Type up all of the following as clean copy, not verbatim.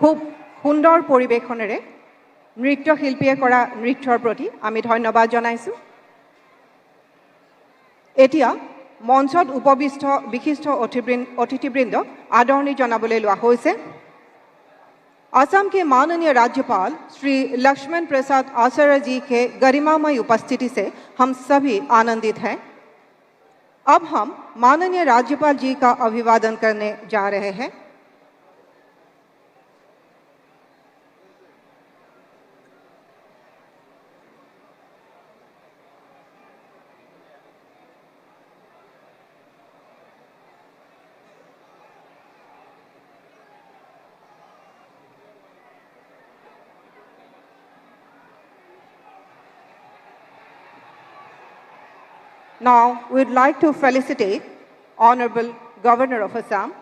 খুব সুন্দৰ পৰিৱেশনেৰে নৃত্যশিল্পীয়ে কৰা নৃত্যৰ প্ৰতি আমি ধন্যবাদ জনাইছোঁ। এতিয়া মঞ্চত উপবিষ্ট বিশিষ্ট অতিথিবৃন্দক आदरणी জনাবলৈ লোৱা হৈছে। असम के माननीय राज्यपाल श्री लक्ष्मण प्रसाद आचार्य जी के गरिमामय उपस्थिति से हम सभी आनंदित हैं। अब हम माननीय राज्यपाल जी का अभिवादन करने जा रहे हैं। Now, we'd like to felicitate Honorable Governor of Assam,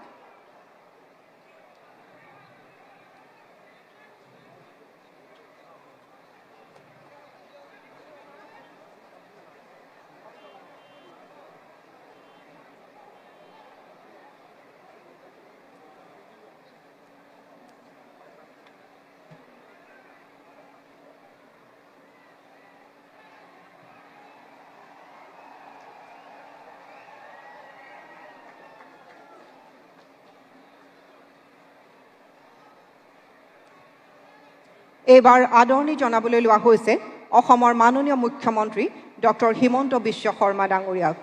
এইবাৰ আদৰণি জনাবলৈ লোৱা হৈছে অসমৰ মাননীয় মুখ্যমন্ত্ৰী ডক্টৰ হিমন্ত বিশ্ব শৰ্মা ডাঙৰীয়াক।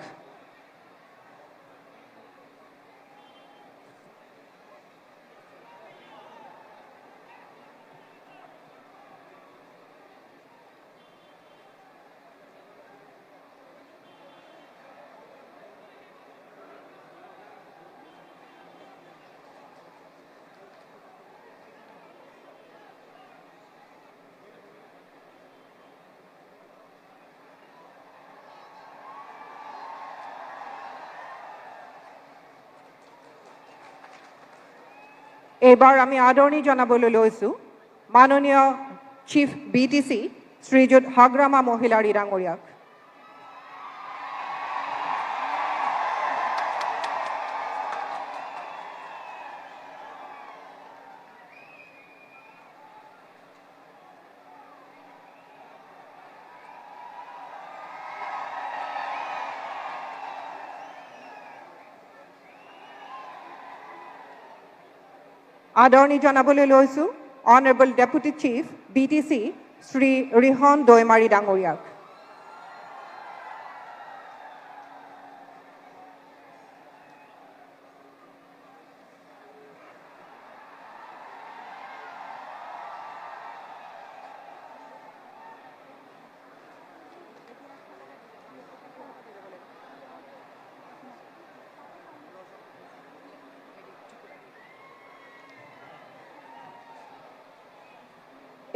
এইবাৰ আমি আদৰণি জনাবলৈ লৈছোঁ মাননীয় চিফ BTC শ্ৰীযুত হাগ্ৰামা মহিলাৰী ডাঙৰীয়াক। আদৰণি জনাবলৈ লৈছোঁ honourable deputy chief BTC Shri Rihon Daimari ডাঙৰীয়াক।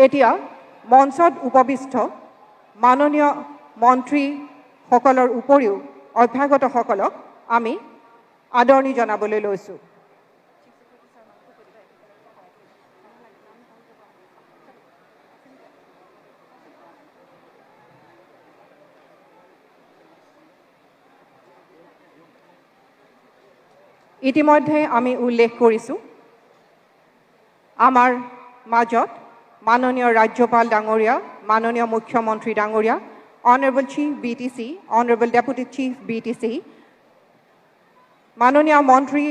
এতিয়া মঞ্চত উপবিষ্ট মাননীয় মন্ত্ৰীসকলৰ উপৰিও অভ্যাগতসকলক আমি আদৰণি জনাবলৈ লৈছোঁ। ইতিমধ্যে আমি উল্লেখ কৰিছোঁ আমাৰ মাজত মাননীয় ৰাজ্যপাল ডাঙৰীয়া, মাননীয় মুখ্যমন্ত্ৰী ডাঙৰীয়া, honourable chief BTC, honourable deputy chief BTC, মাননীয় মন্ত্ৰী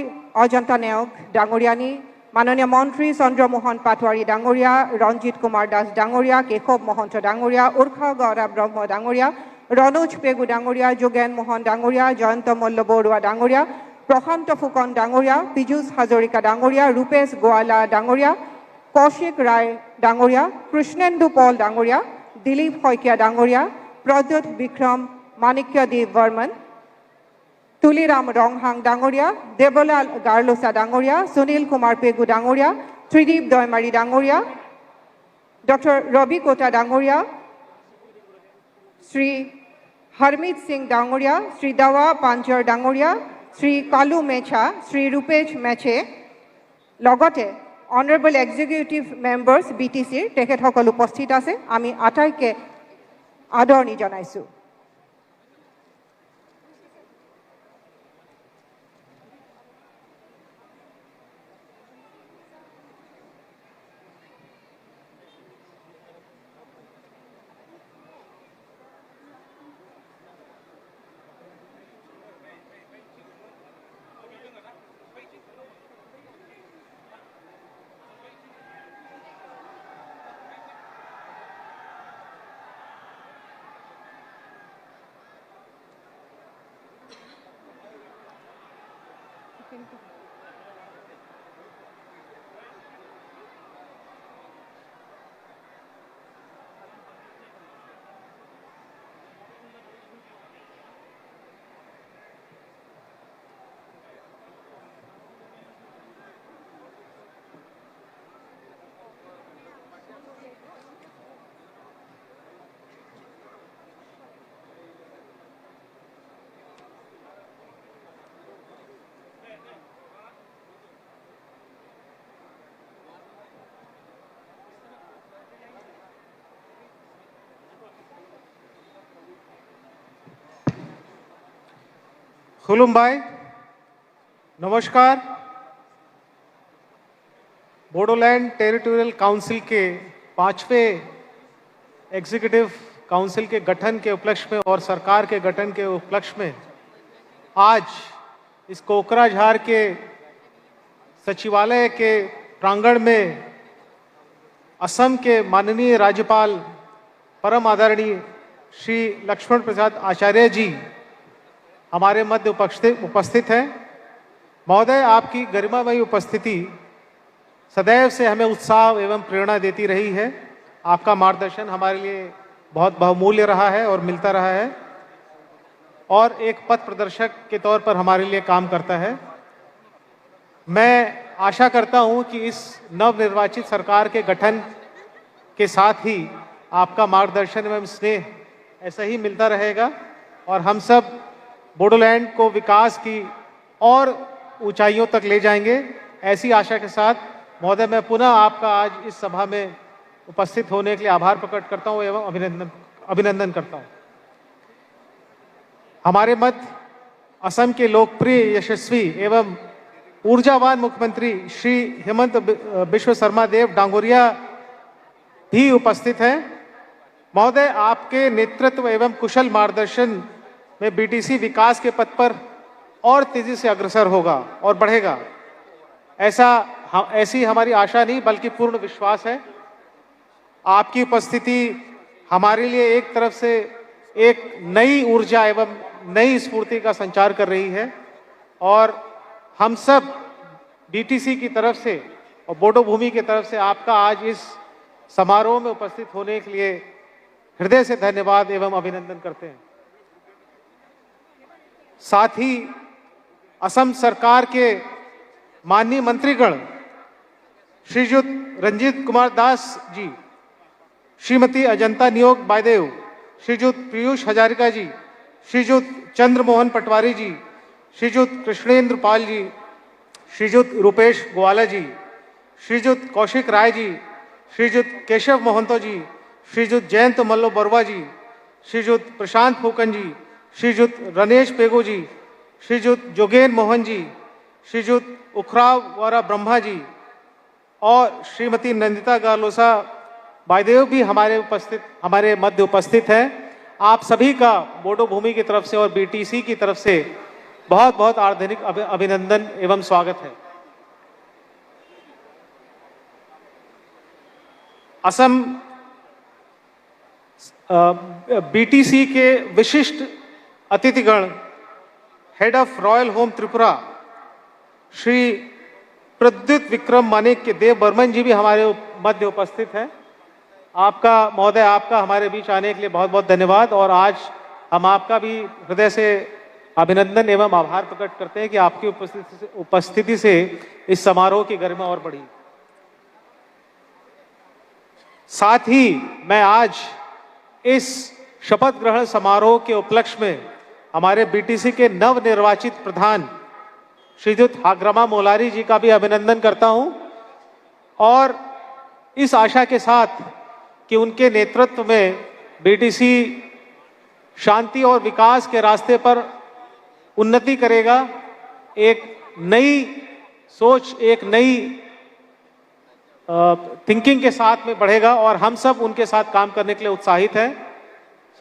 অজন্তা নেওগ ডাঙৰীয়ানী, মাননীয় মন্ত্ৰী চন্দ্ৰমোহন পাটোৱাৰী ডাঙৰীয়া, ৰঞ্জিত কুমাৰ দাস ডাঙৰীয়া, কেশৱ মহন্ত ডাঙৰীয়া, উৰ্ষা গৌৰা ব্ৰহ্ম ডাঙৰীয়া, ৰণোজ পেগু ডাঙৰীয়া, যোগেন মোহন ডাঙৰীয়া, জয়ন্ত মল্ল বৰুৱা ডাঙৰীয়া, প্ৰশান্ত ফুকন ডাঙৰীয়া, পীযুষ হাজৰিকা ডাঙৰীয়া, ৰূপেশ গোৱালা ডাঙৰীয়া, কৌশিক ৰায় ডাঙৰীয়া, কৃষ্ণেন্দু পল ডাঙৰীয়া, দিলীপ শইকীয়া ডাঙৰীয়া, প্ৰদ্যুৎ বিক্ৰম মাণিক্যদেৱ বৰ্মন, তুলিৰাম ৰংহাং ডাঙৰীয়া, দেৱলাল গাৰ্লোচা ডাঙৰীয়া, সুনীল কুমাৰ পেগু ডাঙৰীয়া, ত্ৰিদীপ দৈমাৰী ডাঙৰীয়া, ডক্টৰ ৰবি কোটা ডাঙৰীয়া, শ্ৰী হৰমিত সিং ডাঙৰীয়া, শ্ৰী দাৱা পাঞ্জৰ ডাঙৰীয়া, শ্ৰী কালু মেছা, শ্ৰী ৰূপেশ মেছে, লগতে অনাৰেবল এক্সিকিউটিভ মেম্বাৰ্ছ BTCৰ তেখেতসকল উপস্থিত আছে। আমি আটাইকে আদৰণি জনাইছোঁ। खुलुमबाई, नमस्कार। बोडोलैंड टेरिटोरियल काउंसिल के 5वें एग्जीक्यूटिव काउंसिल के गठन के उपलक्ष्य में और सरकार के गठन के उपलक्ष्य में आज इस कोकराझार के सचिवालय के प्रांगण में असम के माननीय राज्यपाल परम आदरणीय श्री लक्ष्मण प्रसाद आचार्य जी हमारे मध्य उपस्थित हैं। महोदय, आपकी गरिमामयी उपस्थिति सदैव से हमें उत्साह एवं प्रेरणा देती रही है। आपका मार्गदर्शन हमारे लिए बहुत बहुमूल्य रहा है और मिलता रहा है और एक पथ प्रदर्शक के तौर पर हमारे लिए काम करता है। मैं आशा करता हूं कि इस नवनिर्वाचित सरकार के गठन के साथ ही आपका मार्गदर्शन एवं स्नेह ऐसा ही मिलता रहेगा और हम सब बोडोलैंड को विकास की और ऊंचाइयों तक ले जाएंगे। ऐसी आशा के साथ महोदय, मैं पुनः आपका आज इस सभा में उपस्थित होने के लिए आभार प्रकट करता हूं एवं अभिनंदन करता हूं। हमारे मध्य असम के लोकप्रिय, यशस्वी एवं ऊर्जावान मुख्यमंत्री श्री हेमंत बिश्व शर्मा देव डांगोरिया भी उपस्थित हैं। महोदय, आपके नेतृत्व एवं कुशल मार्गदर्शन में बीटीसी विकास के पथ पर और तेजी से अग्रसर होगा और बढ़ेगा, ऐसी हमारी आशा नहीं बल्कि पूर्ण विश्वास है। आपकी उपस्थिति हमारे लिए एक तरफ से एक नई ऊर्जा एवं नई स्फूर्ति का संचार कर रही है और हम सब बीटीसी की तरफ से और बोडो भूमि की तरफ से आपका आज इस समारोह में उपस्थित होने के लिए हृदय से धन्यवाद एवं अभिनंदन करते हैं। साथ ही असम सरकार के माननीय मंत्रीगण श्रीयुत रंजीत कुमार दास जी, श्रीमती अजंता नियोग बायदेव, श्रीयुत पीयूष हजारिका जी, श्रीयुत चंद्र मोहन पटवारी जी, श्रीयुत कृष्णेंद्र पाल जी, श्रीयुत रूपेश ग्वाला जी, श्रीयुत कौशिक राय जी, श्रीयुत केशव मोहंतो जी, श्रीयुत जयंत मल्लो बरुआ जी, श्रीयुत प्रशांत फूकन जी, श्रीयुत रनेश पेगो जी, श्रीयुत जोगेन मोहन जी, श्रीयुत उखराव वारा ब्रह्मा जी और श्रीमती नंदिता गालोसा बायदेव भी हमारे मध्य उपस्थित हैं। आप सभी का बोडो भूमि की तरफ से और बीटीसी की तरफ से बहुत बहुत हार्दिक अभिनंदन एवं स्वागत है। असम बीटीसी के विशिष्ट अतिथिगण head of royal home Tripura Shri Pradyot Bikram Manik के देव बर्मन जी भी हमारे मध्य उपस्थित हैं। आपका महोदय, आपका हमारे बीच आने के लिए बहुत बहुत धन्यवाद और आज हम आपका भी हृदय से अभिनंदन एवं आभार प्रकट करते हैं कि आपकी उपस्थिति से इस समारोह की गरिमा और बढ़ी। साथ ही मैं आज इस शपथ ग्रहण समारोह के उपलक्ष्य में हमारे बीटीसी के नवनिर्वाचित प्रधान श्रीयुत हाग्रमा मोलारी जी का भी अभिनंदन करता हूं और इस आशा के साथ कि उनके नेतृत्व में बीटीसी शांति और विकास के रास्ते पर उन्नति करेगा, एक नई सोच, एक नई थिंकिंग के साथ में बढ़ेगा और हम सब उनके साथ काम करने के लिए उत्साहित हैं।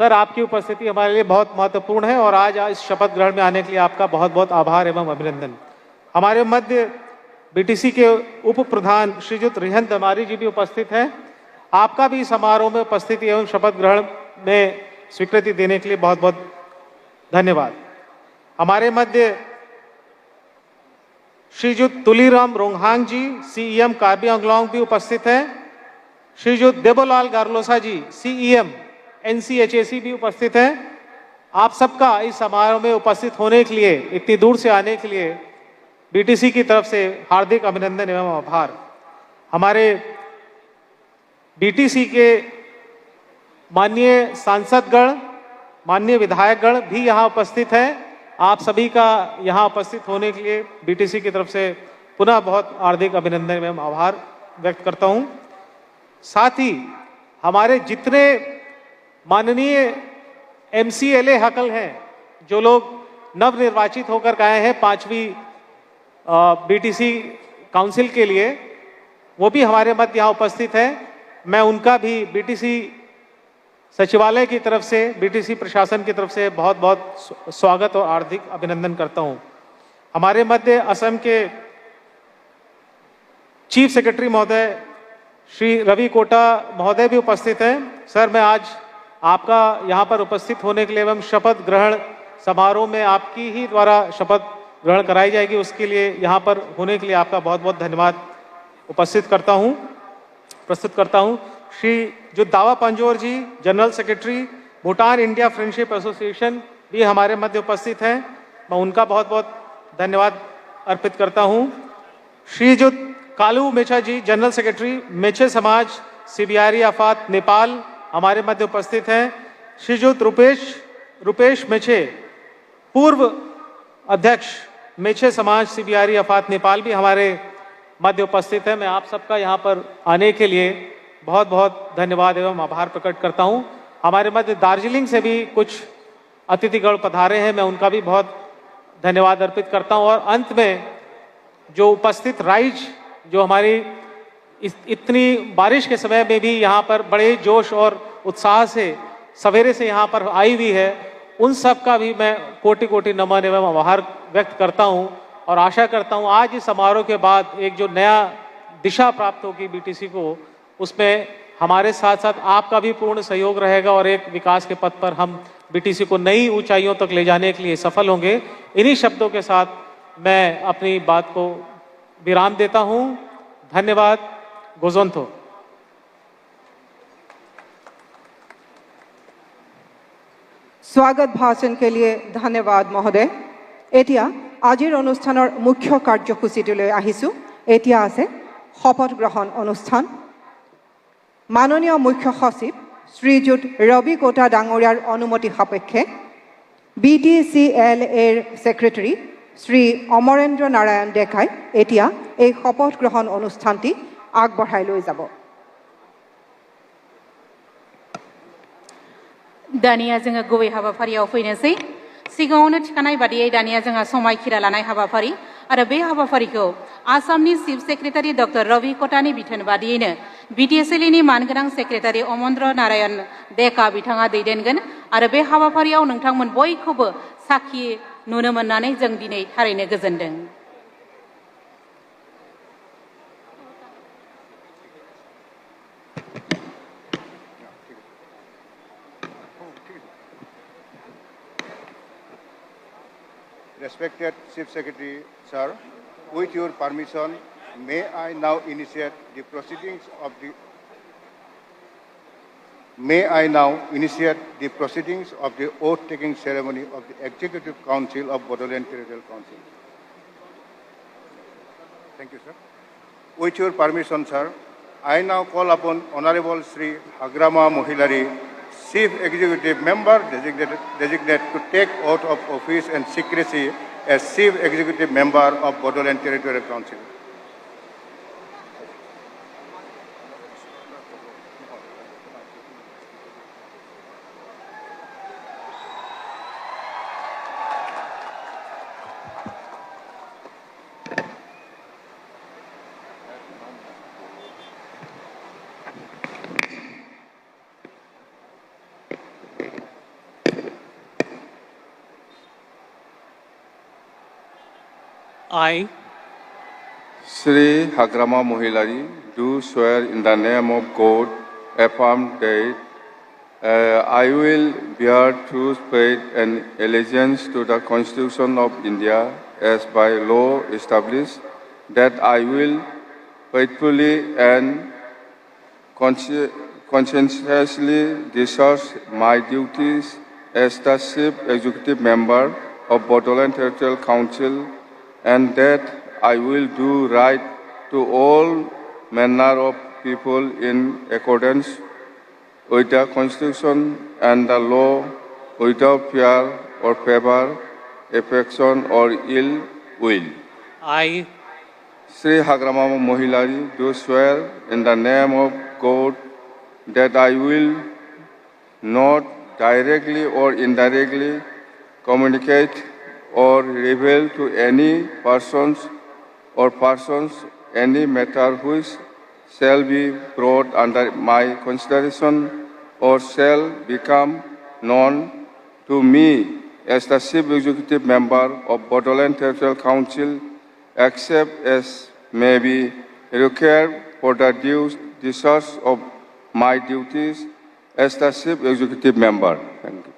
सर, आपकी उपस्थिति हमारे लिए बहुत महत्वपूर्ण है और आज इस शपथ ग्रहण में आने के लिए आपका बहुत बहुत आभार एवं अभिनंदन। हमारे मध्य बीटीसी के उप प्रधान श्रीयुत रिहन दमारी जी भी उपस्थित हैं। आपका भी समारोह में उपस्थिति एवं शपथ ग्रहण में स्वीकृति देने के लिए बहुत बहुत धन्यवाद। हमारे मध्य श्रीजुत तुलीराम रोंगहांग जी सीईएम कार्बी आंगलोंग भी उपस्थित हैं। श्रीजुत देबोलाल गार्लोसा जी सीईएम एनसीएचएसी भी उपस्थित हैं। आप सबका इस समारोह में उपस्थित होने के लिए, इतनी दूर से आने के लिए बीटीसी की तरफ से हार्दिक अभिनंदन एवं आभार। हमारे बीटीसी के माननीय सांसदगण, माननीय विधायकगण भी यहाँ उपस्थित हैं। आप सभी का यहाँ उपस्थित होने के लिए बीटीसी की तरफ से पुनः बहुत हार्दिक अभिनंदन एवं आभार व्यक्त करता हूँ। साथ ही हमारे जितने माननीय एमसीएलए हकल हैं, जो लोग नवनिर्वाचित होकर आए हैं 5वीं बीटीसी काउंसिल के लिए, वो भी हमारे मध्य यहाँ उपस्थित हैं। मैं उनका भी बीटीसी सचिवालय की तरफ से, बीटीसी प्रशासन की तरफ से बहुत बहुत स्वागत और हार्दिक अभिनंदन करता हूँ। हमारे मध्य असम के चीफ सेक्रेटरी महोदय श्री रवि कोटा महोदय भी उपस्थित हैं। सर, मैं आज आपका यहाँ पर उपस्थित होने के लिए एवं शपथ ग्रहण समारोह में आपकी ही द्वारा शपथ ग्रहण कराई जाएगी, उसके लिए यहाँ पर होने के लिए आपका बहुत बहुत धन्यवाद प्रस्तुत करता हूँ। श्री जो Dawa Penjor ji general secretary Bhutan India friendship association भी हमारे मध्य उपस्थित हैं, मैं उनका बहुत बहुत धन्यवाद अर्पित करता हूँ। श्री जो कालू मेचा जी जनरल सेक्रेटरी मेचे समाज सीबियारी आफात नेपाल हमारे मध्य उपस्थित हैं। श्रीजुत रुपेश मेचे पूर्व अध्यक्ष मेचे समाज सीबियारी आफात नेपाल भी हमारे मध्य उपस्थित है। मैं आप सबका यहाँ पर आने के लिए बहुत बहुत धन्यवाद एवं आभार प्रकट करता हूँ। हमारे मध्य दार्जिलिंग से भी कुछ अतिथिगण पधारे हैं, मैं उनका भी बहुत धन्यवाद अर्पित करता हूँ। और अंत में जो उपस्थित राइज, जो हमारी इतनी बारिश के समय में भी यहाँ पर बड़े जोश और उत्साह से सवेरे से यहाँ पर आई हुई है, उन सब का भी मैं कोटि कोटि नमन एवं आभार व्यक्त करता हूँ और आशा करता हूँ आज इस समारोह के बाद एक जो नया दिशा प्राप्त होगी बीटीसी को, उसमें हमारे साथ साथ आपका भी पूर्ण सहयोग रहेगा और एक विकास के पथ पर हम बीटीसी को नई ऊंचाइयों तक ले जाने के लिए सफल होंगे। इन्हीं शब्दों के साथ मैं अपनी बात को विराम देता हूँ। धन्यवाद। गोजोन्थो। स्वागत भाषण के लिए धन्यवाद महोदय। एतिया आजिर अनुष्ठाনৰ मुख्य कार्यसूचीলৈ আহিছো। एतिया আছে शपथ ग्रहण অনুষ্ঠান। माननीय मुख्य सचिव श्रीजुत रवि कोटा डांगरियार अनुमति सापेक्षे BTCLA सेक्रेटरी श्री अमरेन्द्र नारायण डेकाई एतिया এই শপথ গ্রহণ অনুষ্ঠানটি আগবঢ়াই লৈ যাব। दानिया जोङो गुबै हाबाफारियाव फैनोसै। सिगाङावनो थिखानाय बादियै दानिया जोंहा समायखिरा लानाय हाबाफारि आरो बे हाबाफारिखौ आसामनि चिफ सेक्रेटारि डक्टर रवि कोटानि बिथोन बादियैनो BTCLAनि मानगोनां सेक्रेटारि अमरेन्द्र नारायण डेका बिथाङा दैदेनगोन आरो बे हाबाफारियाव नोंथांमोन बयखौबो साखि नुनो मोननानै जों दिनै थारैनो गोजोनदों। Respected Chief Secretary, sir, with your permission, may I now initiate the proceedings of the oath-taking ceremony of the Executive Council of Bodoland Territorial Council. Thank you, sir. With your permission, sir, I now call upon Honorable Sri Hagrama Mohilari, Chief Executive Member designate to take oath of office and secrecy as Chief Executive Member of Bodoland Territorial Council. I, Sri Hagrama Mohilari, do swear in the name of God, affirm that I will bear true faith and allegiance to the Constitution of India as by law established, that I will faithfully and conscientiously discharge my duties as the Chief Executive Member of Bodoland Territorial Council, and that I will do right to all manner of people in accordance with the Constitution and the law, without fear or favor, affection or ill will. I, Sri Hagrama Mohilari, do swear in the name of God that I will not directly or indirectly communicate or reveal to any persons or persons any matter which shall be brought under my consideration or shall become known to me as the Chief Executive Member of Bodoland Territorial Council, except as may be required for the due discharge of my duties as the Chief Executive Member. Thank you.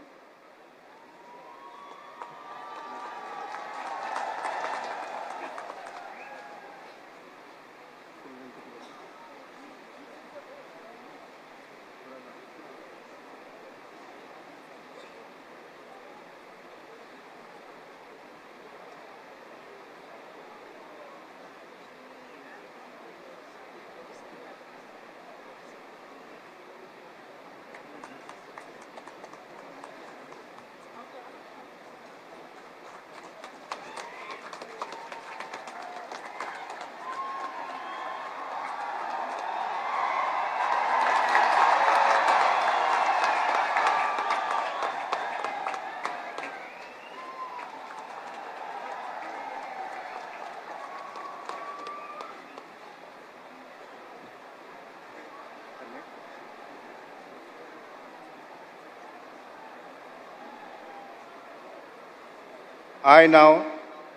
I now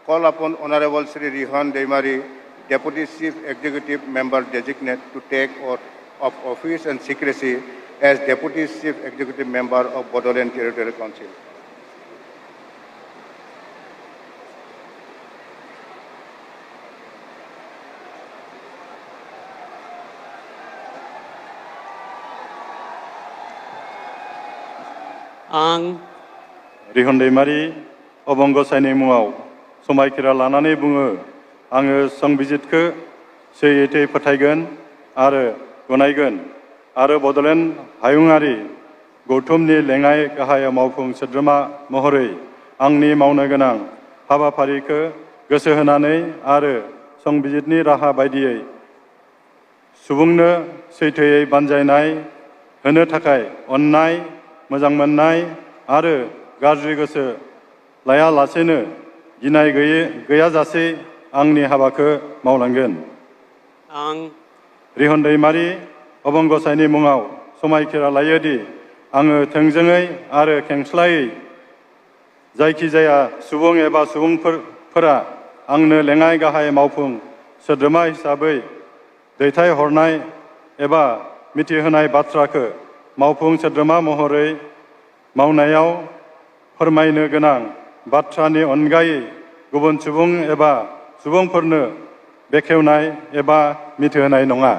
call upon Honorable Sri Rihan Deimari, Deputy Chief Executive Member Designate, to take oath of office and secrecy as Deputy Chief Executive Member of Bodoland Territorial Council. आं रिहन दैमारि अबंग सायनि मुङाव समायखिरा लानानै बुङो आङो संबिजितखौ सैथोयै फोथायगोन आरो गनायगोन आरो बड'लेण्ड हायुङारि गौथुमनि लेङाइ गाहाय मावफुं सोद्रोमा महरै आंनि मावनो गोनां हाबाफारिखौ गोसो होनानै आरो संबिजितनि राहा बायदियै सुबुंनो सैथोयै बानजायनाय होनो थाखाय अननाय मोजां मोननाय आरो गाज्रि गोसो लायालासेनो गिनाय गैयाजासे आंनि हाबाखौ मावलांगोन। आं रिहन दैमारि अबंग सायनि मुङाव समायखिरा लायोदि आङो थोंजोङै आरो खेंस्लायै जायखिजाया सुबुं एबा सुबुंफोरा आंनो लेङाइ गाहाय मावफुं सोद्रोमा हिसाबै दैथायहरनाय एबा मिथिहोनाय बाथ्राखौ मावफुं सोद्रोमा महरै मावनायाव फोरमायनो गोनां बाथ्रानि अनगायै गुबुन सुबुं एबा सुबुंफोरनो बेखेवनाय एबा मिथिहोनाय नङा।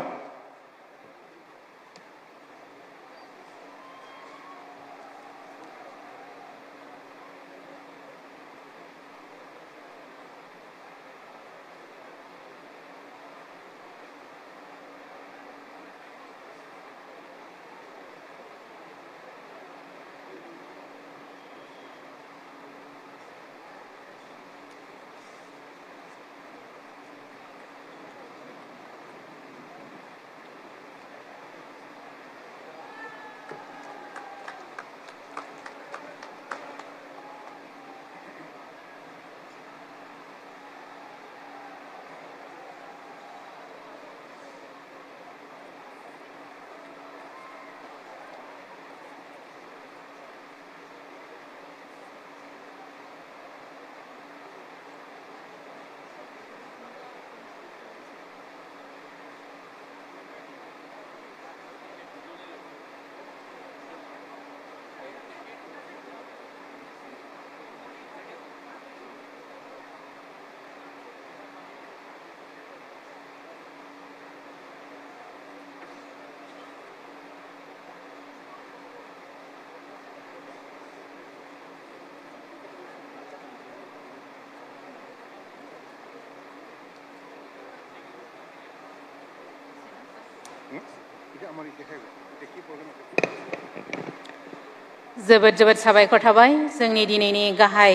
जोबोद जोबोद साबायखर थाबाय जोंनि दिनैनि गाहाय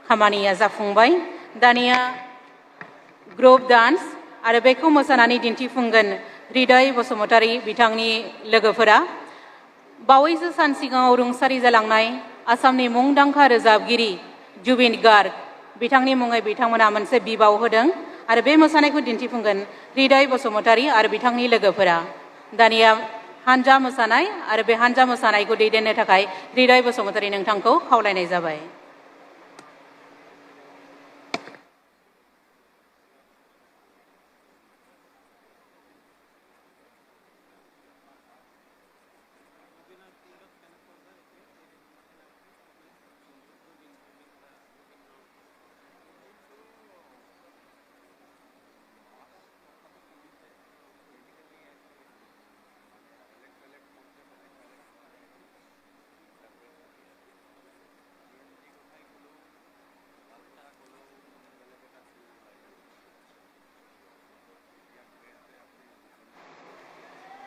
खामानिया जाफुंबाय दानिया ग्रुप डान्स आरो बेखौ मोसानानै दिन्थिफुंगोन हृदय बसुमतारी बिथांनि लोगोफोरा बावैसो सान सिगाङाव रुंसारि जालांनाय आसामनि मुंदांखा रोजाबगिरि जुबिन गार्ग बिथांनि मुङै बिथांमोना मोनसे बिबाव होदों आरो बे मोसानायखौ दिन्थिफुंगोन हृदय बसुमतारी आरो बिथांनि लोगोफोरा दानिया हानजा मोसानाय आरो बे हानजा मोसानायखौ दैदेननो थाखाय हृदय बसुमतारी नोंथांखौ खावलायनाय जाबाय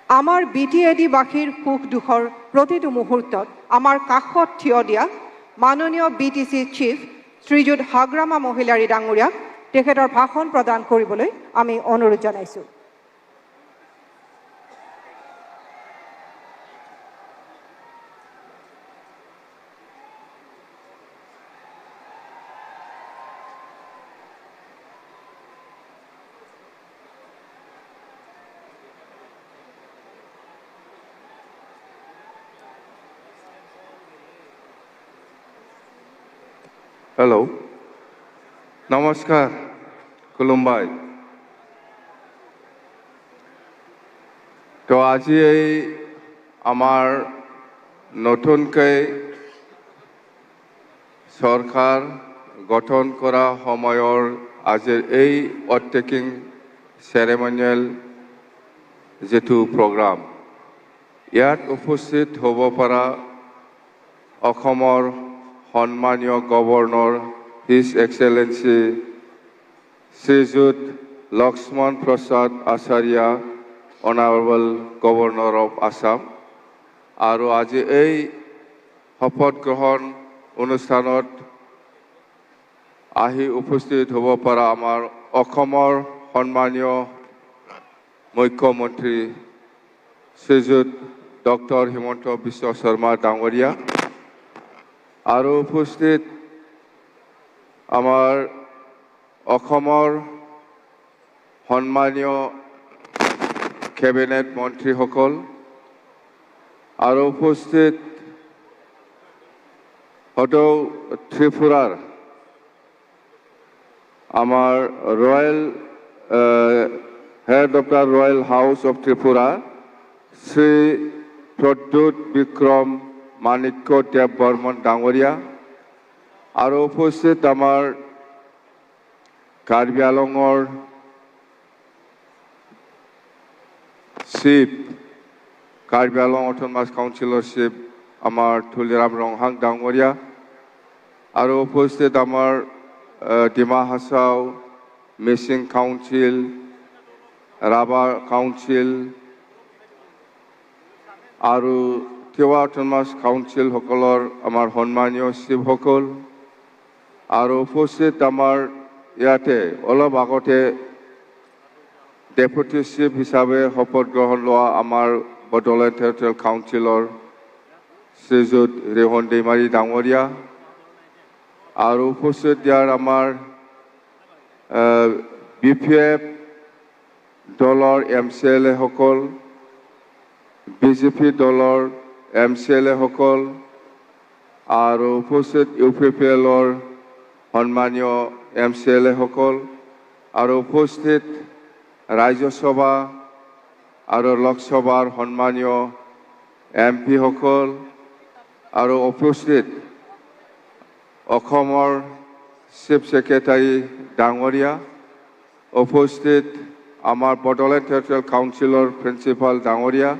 আমাৰ বিটিএডি বাসীৰ সুখ দুখৰ প্ৰতিটো মুহূৰ্তত আমাৰ কাষত থিয় দিয়া মাননীয় বিটিচি চিফ শ্ৰীযুত হাগ্ৰামা মহিলাৰী ডাঙৰীয়াক তেখেতৰ ভাষণ প্ৰদান কৰিবলৈ আমি অনুৰোধ জনাইছোঁ Hello. Namaskar. Kulumbai. তো আজি এই আমাৰ নতুনকৈ সৰকাৰ গঠন কৰা সময়ৰ আজিৰ এই অটেকিং সেৰেমনিয়েল যেটো প্ৰগ্ৰাম ইয়াত উপস্থিত হ'ব পৰা অসমৰ সন্মানীয় governor his excellency Shriyut Lakshman Prasad Acharya honourable governor of Assam আৰু আজি এই শপত গ্ৰহণ অনুষ্ঠানত আহি উপস্থিত হ'ব পৰা আমাৰ অসমৰ সন্মানীয় মুখ্যমন্ত্ৰী শ্ৰীযুত ডক্টৰ হিমন্ত বিশ্ব শৰ্মা ডাঙৰীয়া আৰু উপস্থিত আমাৰ অসমৰ সন্মানীয় কেবিনেট মন্ত্ৰীসকল আৰু উপস্থিত সদৌ ত্ৰিপুৰাৰ আমাৰ royal head of the royal house of Tripura Shri Pradyot Bikram Manikya Deb Barman ডাঙৰীয়া আৰু উপস্থিত আমাৰ কাৰ্বি আংলঙৰ চিফ কাৰ্বি আংলং অটোনমাস কাউন্সিলৰ চিফ আমাৰ তুলিৰাম ৰংহাং ডাঙৰীয়া আৰু উপস্থিত আমাৰ ডিমা হাছাও মিচিং কাউন্সিল ৰাভা কাউন্সিল আৰু তিৱা অটোনমাস কাউন্সিলসকলৰ আমাৰ সন্মানীয় চিফসকল আৰু উপস্থিত আমাৰ ইয়াতে অলপ আগতে ডেপুটি চিফ হিচাপে শপত গ্ৰহণ লোৱা আমাৰ বড়োলেণ্ড টেৰিটৰিয়েল কাউন্সিলৰ শ্ৰীযুত ৰেহন दैमारी ডাঙৰীয়া আৰু উপস্থিত ইয়াৰ আমাৰ BPF দলৰ MCLA সকল BJP দলৰ MCLA সকল আৰু উপস্থিত UPPLৰ সন্মানীয় MCLA সকল আৰু উপস্থিত ৰাজ্যসভা আৰু লোকসভাৰ সন্মানীয় MP সকল আৰু উপস্থিত অসমৰ চিফ সেক্ৰেটাৰী ডাঙৰীয়া উপস্থিত আমাৰ বড়োলেণ্ড টেৰিটৰিয়েল কাউন্সিলৰ প্ৰিন্সিপাল ডাঙৰীয়া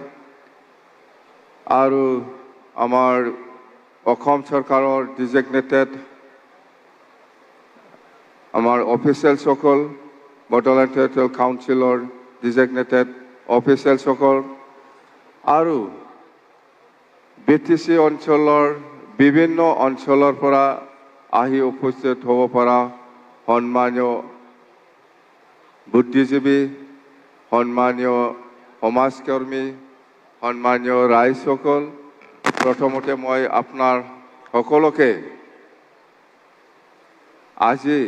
আৰু আমাৰ অসম চৰকাৰৰ ডিজিগনেটেড আমাৰ অফিচিয়েলসকল বড়োলেণ্ড টেৰিটৰিয়েল কাউন্সিলৰ ডিজিগনেটেড অফিচিয়েলসকল আৰু BTC অঞ্চলৰ বিভিন্ন অঞ্চলৰ পৰা আহি উপস্থিত হ'ব পৰা সন্মানীয় বুদ্ধিজীৱী, সন্মানীয় সমাজকৰ্মী, সন্মানীয় ৰাইজসকল, প্ৰথমতে মই আপোনাৰ সকলোকে আজি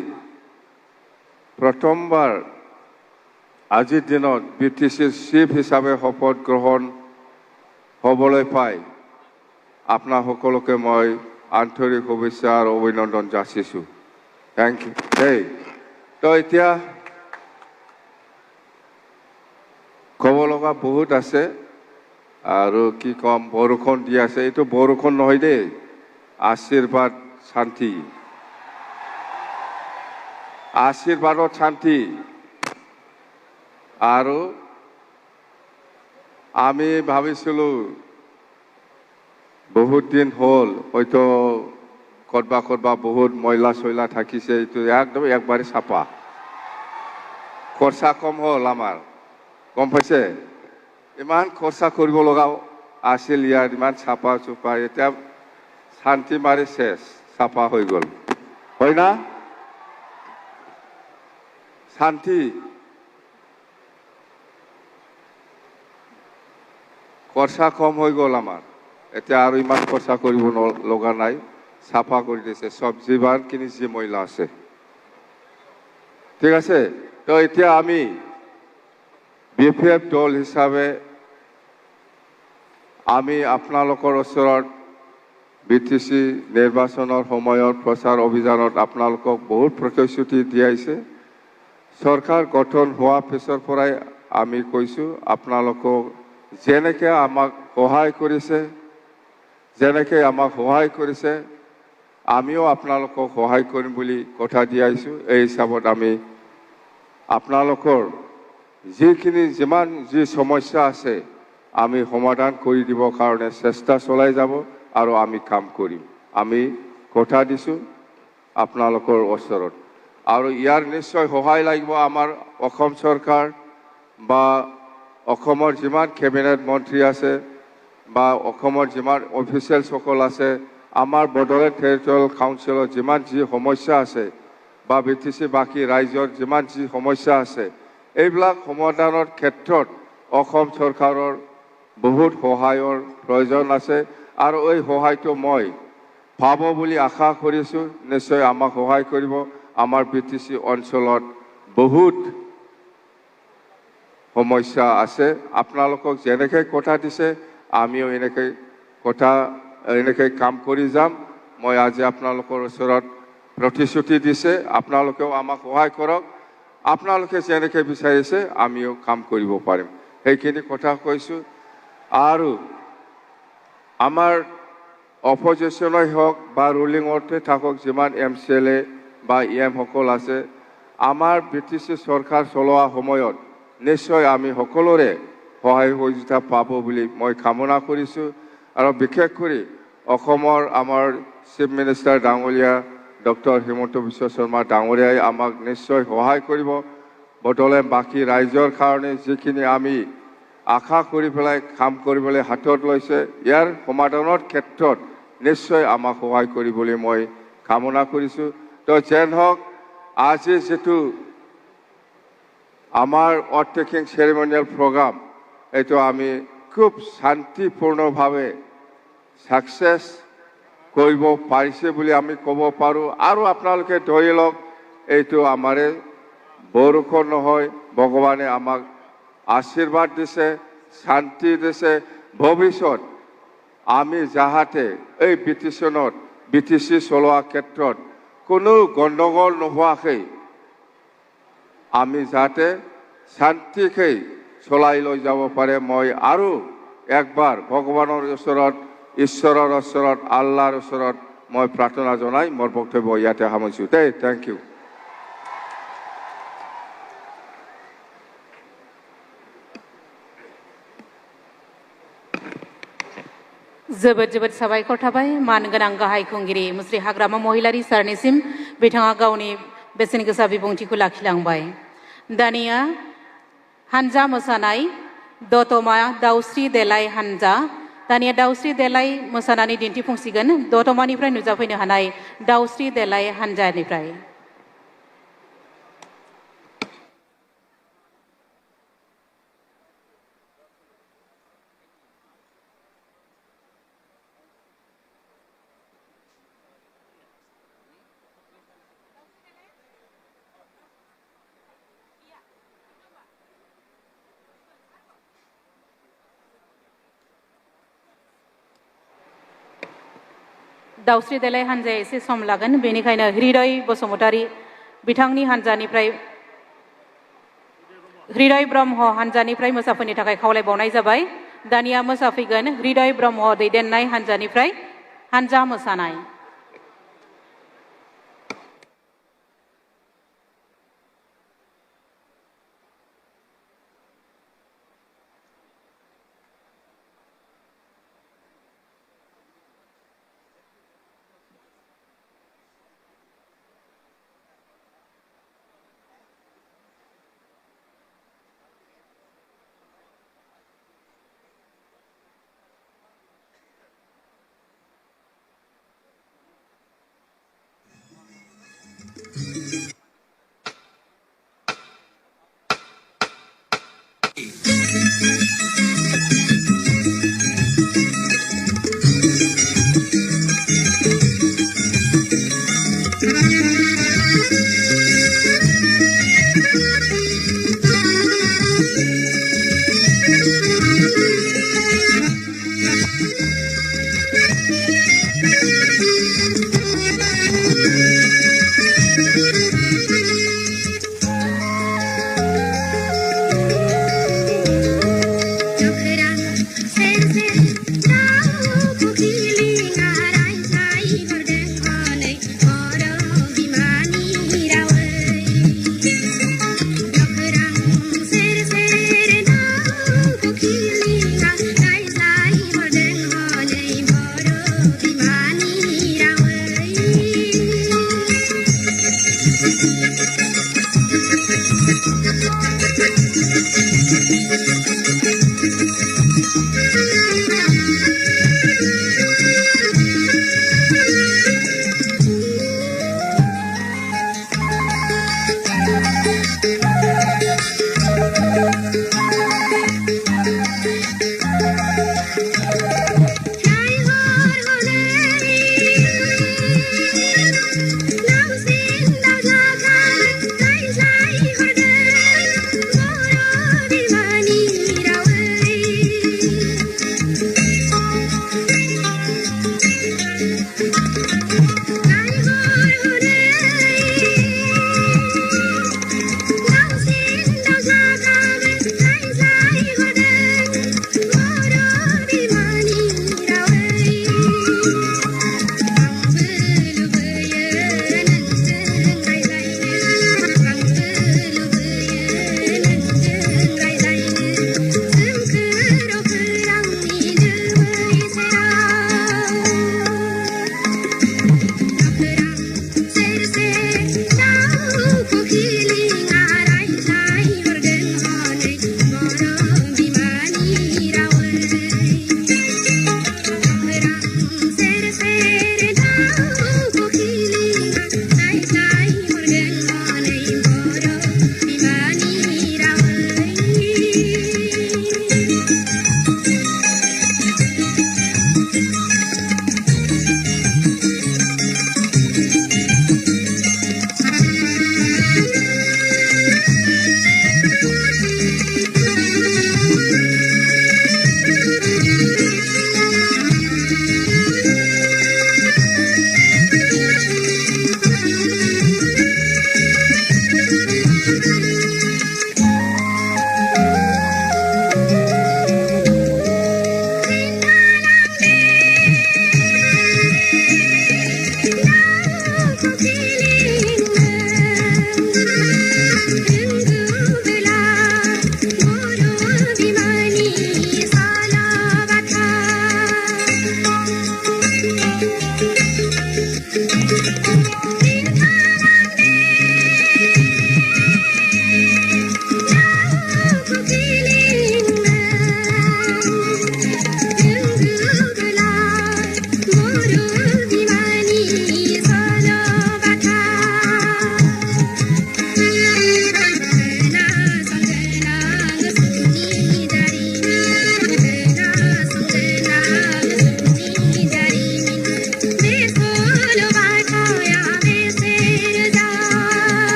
প্ৰথমবাৰ আজিৰ দিনত BTCৰ চিফ হিচাপে শপত গ্ৰহণ হ'বলৈ পাই আপোনাৰ সকলোকে মই আন্তৰিক শুভেচ্ছা আৰু অভিনন্দন যাচিছোঁ। Thank U. তো এতিয়া ক'ব লগা বহুত আছে আৰু কি ক'ম, বৰষুণ দি আছে। এইটো বৰষুণ নহয় দেই, আশীৰ্বাদ শান্তি, আশীৰ্বাদত শান্তি। আৰু আমি ভাবিছিলোঁ বহুত দিন হ'ল হয়তো ক'ৰবা বহুত ময়লা চয়লা থাকিছে, এইটো একদম একবাৰে চাফা, খৰচা কম হ'ল আমাৰ, গম পাইছে? ইমান খৰচা কৰিব লগা আছিল ইয়াত, ইমান চাফা চুফা, এতিয়া শান্তি মাৰি শেষ, চাফা হৈ গ'ল, হয় না? শান্তি, খৰচা কম হৈ গ'ল আমাৰ, এতিয়া আৰু ইমান খৰচা কৰিব লগা নাই, চাফা কৰি দিছে চব্জি বাৰখিনি যি ময়লা আছে। ঠিক আছে, তো এতিয়া আমি BPF দল হিচাপে আমি আপোনালোকৰ ওচৰত BTC নিৰ্বাচনৰ সময়ত প্ৰচাৰ অভিযানত আপোনালোকক বহুত প্ৰতিশ্ৰুতি দিয়াইছে। চৰকাৰ গঠন হোৱাৰ পিছৰ পৰাই আমি কৈছোঁ আপোনালোকক যেনেকৈ আমাক সহায় কৰিছে আমিও আপোনালোকক সহায় কৰিম বুলি কথা দিয়াইছোঁ। এই হিচাপত আমি আপোনালোকৰ যিমান সমস্যা আছে আমি সমাধান কৰি দিবৰ কাৰণে চেষ্টা চলাই যাব আৰু আমি কাম কৰিম। আমি কথা দিছোঁ আপোনালোকৰ ওচৰত, আৰু ইয়াৰ নিশ্চয় সহায় লাগিব আমাৰ অসম চৰকাৰ বা অসমৰ যিমান কেবিনেট মন্ত্ৰী আছে বা অসমৰ যিমান অফিচিয়েলসকল আছে, আমাৰ বড়োলেণ্ড টেৰিটৰিয়েল কাউন্সিলৰ যিমান যি সমস্যা আছে বা BTC বাকী ৰাইজৰ যিমান যি সমস্যা আছে, এইবিলাক সমাধানৰ ক্ষেত্ৰত অসম চৰকাৰৰ বহুত সহায়ৰ প্ৰয়োজন আছে, আৰু এই সহায়টো মই পাব বুলি আশা কৰিছোঁ। নিশ্চয় আমাক সহায় কৰিব। আমাৰ BTC অঞ্চলত বহুত সমস্যা আছে, আপোনালোকক যেনেকৈ কথা দিছে আমিও এনেকৈ কাম কৰি যাম। মই আজি আপোনালোকৰ ওচৰত প্ৰতিশ্ৰুতি দিছে, আপোনালোকেও আমাক সহায় কৰক, আপোনালোকে যেনেকৈ বিচাৰিছে আমিও কাম কৰিব পাৰিম, সেইখিনি কথা কৈছোঁ। আৰু আমাৰ অপজিশ্যনেই হওক বা ৰুলিঙতে থাকক যিমান MCLA বা EM সকল আছে, আমাৰ BTC চৰকাৰ চলোৱা সময়ত নিশ্চয় আমি সকলোৰে সহায় সহযোগিতা পাব বুলি মই কামনা কৰিছোঁ। আৰু বিশেষ কৰি অসমৰ আমাৰ চিফ মিনিষ্টাৰ ডাঙৰীয়া ডক্টৰ হিমন্ত বিশ্ব শৰ্মা ডাঙৰীয়াই আমাক নিশ্চয় সহায় কৰিব। বড়োলেণ্ড বাকী ৰাইজৰ কাৰণে যিখিনি আমি আশা কৰি পেলাই কাম কৰিবলৈ হাতত লৈছে, ইয়াৰ সমাধানৰ ক্ষেত্ৰত নিশ্চয় আমাক সহায় কৰিবলৈ মই কামনা কৰিছোঁ। তো যেন হওক, আজি যিটো আমাৰ অথ টেকিং চেৰিমনিয়েল প্ৰগ্ৰাম, এইটো আমি খুব শান্তিপূৰ্ণভাৱে ছাকচেছ কৰিব পাৰিছে বুলি আমি ক'ব পাৰোঁ। আৰু আপোনালোকে ধৰি লওক, এইটো আমাৰে বৰষুণ নহয়, ভগৱানে আমাক আশীৰ্বাদ দিছে, শান্তি দিছে। ভৱিষ্যত আমি যাহাতে এই BTC চলোৱা ক্ষেত্ৰত কোনো গণ্ডগোল নোহোৱাকৈ আমি যাতে শান্তিকৈ চলাই লৈ যাব পাৰে, মই আৰু একবাৰ ভগৱানৰ ওচৰত, ঈশ্বৰৰ ওচৰত, আল্লাহৰ ওচৰত মই প্ৰাৰ্থনা জনাই মোৰ বক্তব্য ইয়াতে সামৰিছোঁ দেই। Thank you. जोबोद साबायखर थाबाय मानगोनां गाहाय खुंगिरि मुस्रि हाग्रामा महिलारी सारनिसिम बिथाङा गावनि बेसेन गोसा बिबुंथिखौ लाखिलांबाय। दानिया हानजा मोसानाय दतमा दाउस्रि देलाय हानजा दानिया दाउस्रि देलाय मोसानानै दिन्थिफुंसिगोन दतमानिफ्राय नुजाफैनो हानाय दाउस्रि देलाय हानजानिफ्राय दाउस्रि देलाय हानजाया एसे सम लागोन बेनिखायनो हृदय बसुमतारी बिथांनि हानजानिफ्राय हृदय ब्रह्म हानजानिफ्राय मोसाफैनो थाखाय खावलायबावनाय जाबाय दानिया मोसाफैगोन हृदय ब्रह्म दैदेननाय हानजानिफ्राय हानजा मोसानाय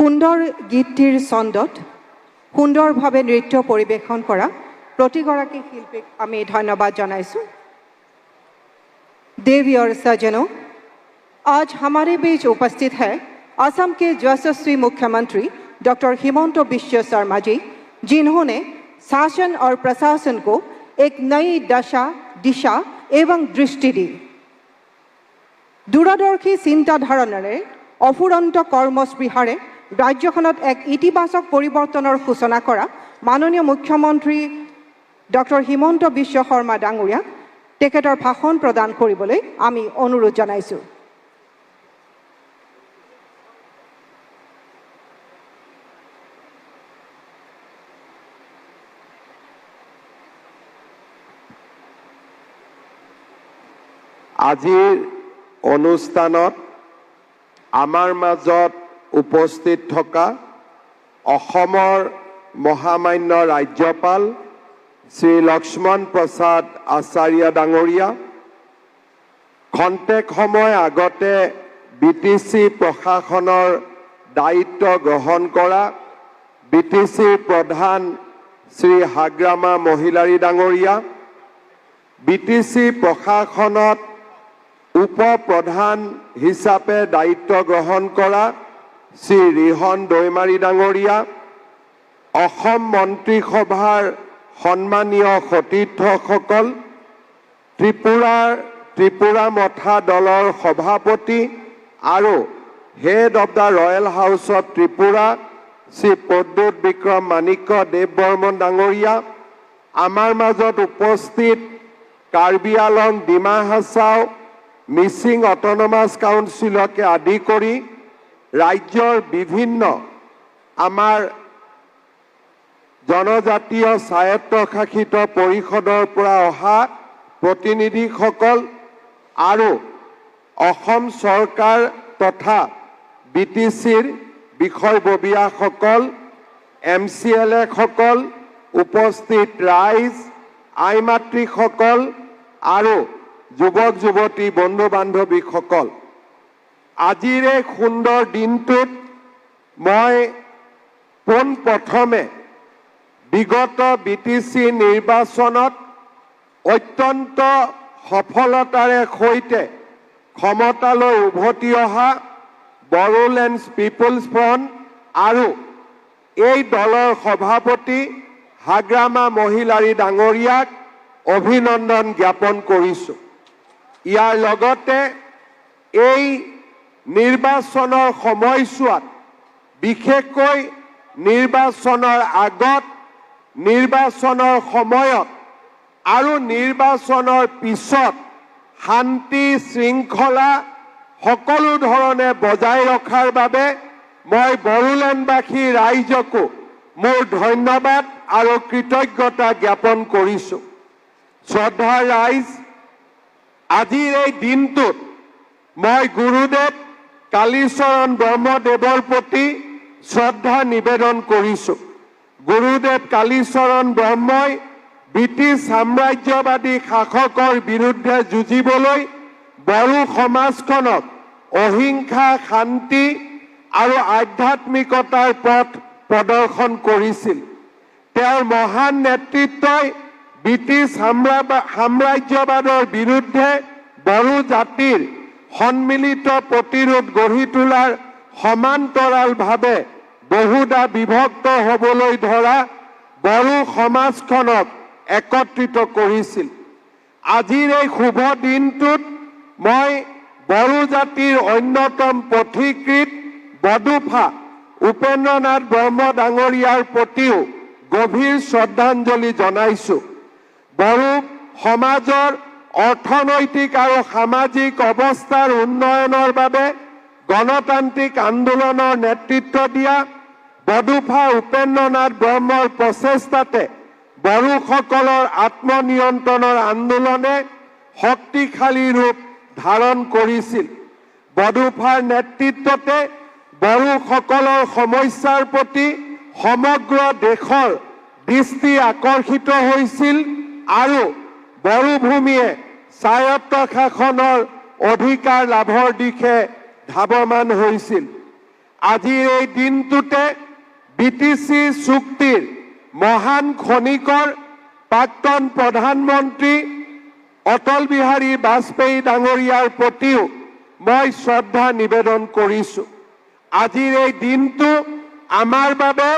সুন্দৰ গীতটিৰ ছন্দত সুন্দৰভাৱে নৃত্য পৰিৱেশন কৰা প্ৰতিগৰাকী শিল্পীক আমি ধন্যবাদ জনাইছোঁ। देवी और सज्जनों, आज हमारे बीच उपस्थित है असम के यशस्वी मुख्यमंत्री डॉक्टर हिमंत बिश्व शर्मा जी, जिन्होंने शासन और प्रशासन को एक नई दिशा एवं दृष्टि दी। दूरदर्शी चिंताधारारे अफुरंत कर्मस्पृहारे राज्यखনত एक इतिबाचक परिवर्तনৰ सूचना কৰা माननीय मुख्यमंत्री डॉक्टर हिमंत बिश्व शर्मा डांगरिया তেখেতৰ ভাষণ প্ৰদান কৰিবলৈ আমি অনুৰোধ জনাইছোঁ। আজিৰ অনুষ্ঠানত আমাৰ মাজত উপস্থিত থকা অসমৰ মহামান্য ৰাজ্যপাল শ্ৰী লক্ষ্মণ প্ৰসাদ আচাৰ্য ডাঙৰীয়া, খন্তেক সময় আগতে BTC প্ৰশাসনৰ দায়িত্ব গ্ৰহণ কৰা BTCৰ প্ৰধান শ্ৰী হাগ্ৰামা মহিলাৰী ডাঙৰীয়া, BTC প্ৰশাসনত উপ প্ৰধান হিচাপে দায়িত্ব গ্ৰহণ কৰা শ্ৰী ৰিহন দৈমাৰী ডাঙৰীয়া, অসম মন্ত্ৰীসভাৰ সন্মানীয় সতীৰ্থসকল, ত্ৰিপুৰা মথা দলৰ সভাপতি আৰু head of the royal house of Tripura Shri Pradyot Bikram Manikya Deb Barman ডাঙৰীয়া, আমাৰ মাজত উপস্থিত কাৰ্বি আলং, ডিমা হাছাও, মিচিং অট'নমাছ কাউন্সিলকে আদি কৰি ৰাজ্যৰ বিভিন্ন আমাৰ জনজাতীয় স্বায়ত্তশাসিত পৰিষদৰ পৰা অহা প্ৰতিনিধিসকল আৰু অসম চৰকাৰ তথা BTCৰ বিষয়ববীয়াসকল, MCLA সকল, উপস্থিত ৰাইজ, আই মাতৃসকল আৰু যুৱক যুৱতী বন্ধু বান্ধৱীসকল, আজিৰ এই সুন্দৰ দিনটোত মই পোনপ্ৰথমে বিগত BTC নিৰ্বাচনত অত্যন্ত সফলতাৰে সৈতে ক্ষমতালৈ উভতি অহা বড়োলেণ্ড পিপলছ ফ্ৰণ্ট আৰু এই দলৰ সভাপতি হাগ্ৰামা মহিলাৰী ডাঙৰীয়াক অভিনন্দন জ্ঞাপন কৰিছোঁ। ইয়াৰ লগতে এই নিৰ্বাচনৰ সময়ছোৱাত, বিশেষকৈ নিৰ্বাচনৰ আগত, নিৰ্বাচনৰ সময়ত আৰু নিৰ্বাচনৰ পিছত শান্তি শৃংখলা সকলো ধৰণে বজাই ৰখাৰ বাবে মই বড়োলেণ্ডবাসী ৰাইজকো মোৰ ধন্যবাদ আৰু কৃতজ্ঞতা জ্ঞাপন কৰিছোঁ। শ্ৰদ্ধা ৰাইজ, আজিৰ এই দিনটোত মই গুৰুদেৱ কালীচৰণ ব্ৰহ্মদেৱৰ প্ৰতি শ্ৰদ্ধা নিবেদন কৰিছোঁ। গুৰুদেৱ কালীচৰণ ব্ৰহ্মই ব্ৰিটিছ সাম্ৰাজ্যবাদী শাসকৰ বিৰুদ্ধে যুঁজিবলৈ বড়ো সমাজখনক অহিংসা, শান্তি আৰু আধ্যাত্মিকতাৰ পথ প্ৰদৰ্শন কৰিছিল। তেওঁৰ মহান নেতৃত্বই ব্ৰিটিছ সাম্ৰাজ্যবাদৰ বিৰুদ্ধে বড়ো জাতিৰ সন্মিলিত প্ৰতিৰোধ গঢ়ি তোলাৰ সমান্তৰালভাৱে বহুদা বিভক্ত হ'বলৈ ধৰা বড়ো সমাজখনক একত্ৰিত কৰিছিল। আজিৰ এই শুভ দিনটোত মই বড়ো জাতিৰ অন্যতম পথিকৃত বডোফা উপেন্দ্ৰনাথ ব্ৰহ্ম ডাঙৰীয়াৰ প্ৰতিও গভীৰ শ্ৰদ্ধাঞ্জলি জনাইছোঁ। বড়ো সমাজৰ অৰ্থনৈতিক আৰু সামাজিক অৱস্থাৰ উন্নয়নৰ বাবে গণতান্ত্ৰিক আন্দোলনৰ নেতৃত্ব দিয়া বডোফা উপেন্দ্ৰনাথ ব্ৰহ্মৰ প্ৰচেষ্টাতে বড়োসকলৰ আত্মনিয়ন্ত্ৰণৰ আন্দোলনে শক্তিশালী ৰূপ ধাৰণ কৰিছিল। বডোফাৰ নেতৃত্বতে বড়োসকলৰ সমস্যাৰ প্ৰতি সমগ্ৰ দেশৰ দৃষ্টি আকৰ্ষিত হৈছিল আৰু বড়ো ভূমিয়ে স্বায়ত্ত শাসনৰ অধিকাৰ লাভৰ দিশে ধাৱমান হৈছিল। আজিৰ এই দিনটোতে বিটিচি চুক্তিৰ মহান খনিকৰ প্ৰাক্তন প্ৰধানমন্ত্ৰী অটল বিহাৰী বাজপেয়ী ডাঙৰীয়াৰ প্ৰতিও মই শ্ৰদ্ধা নিবেদন কৰিছোঁ। আজিৰ এই দিনটো আমাৰ বাবে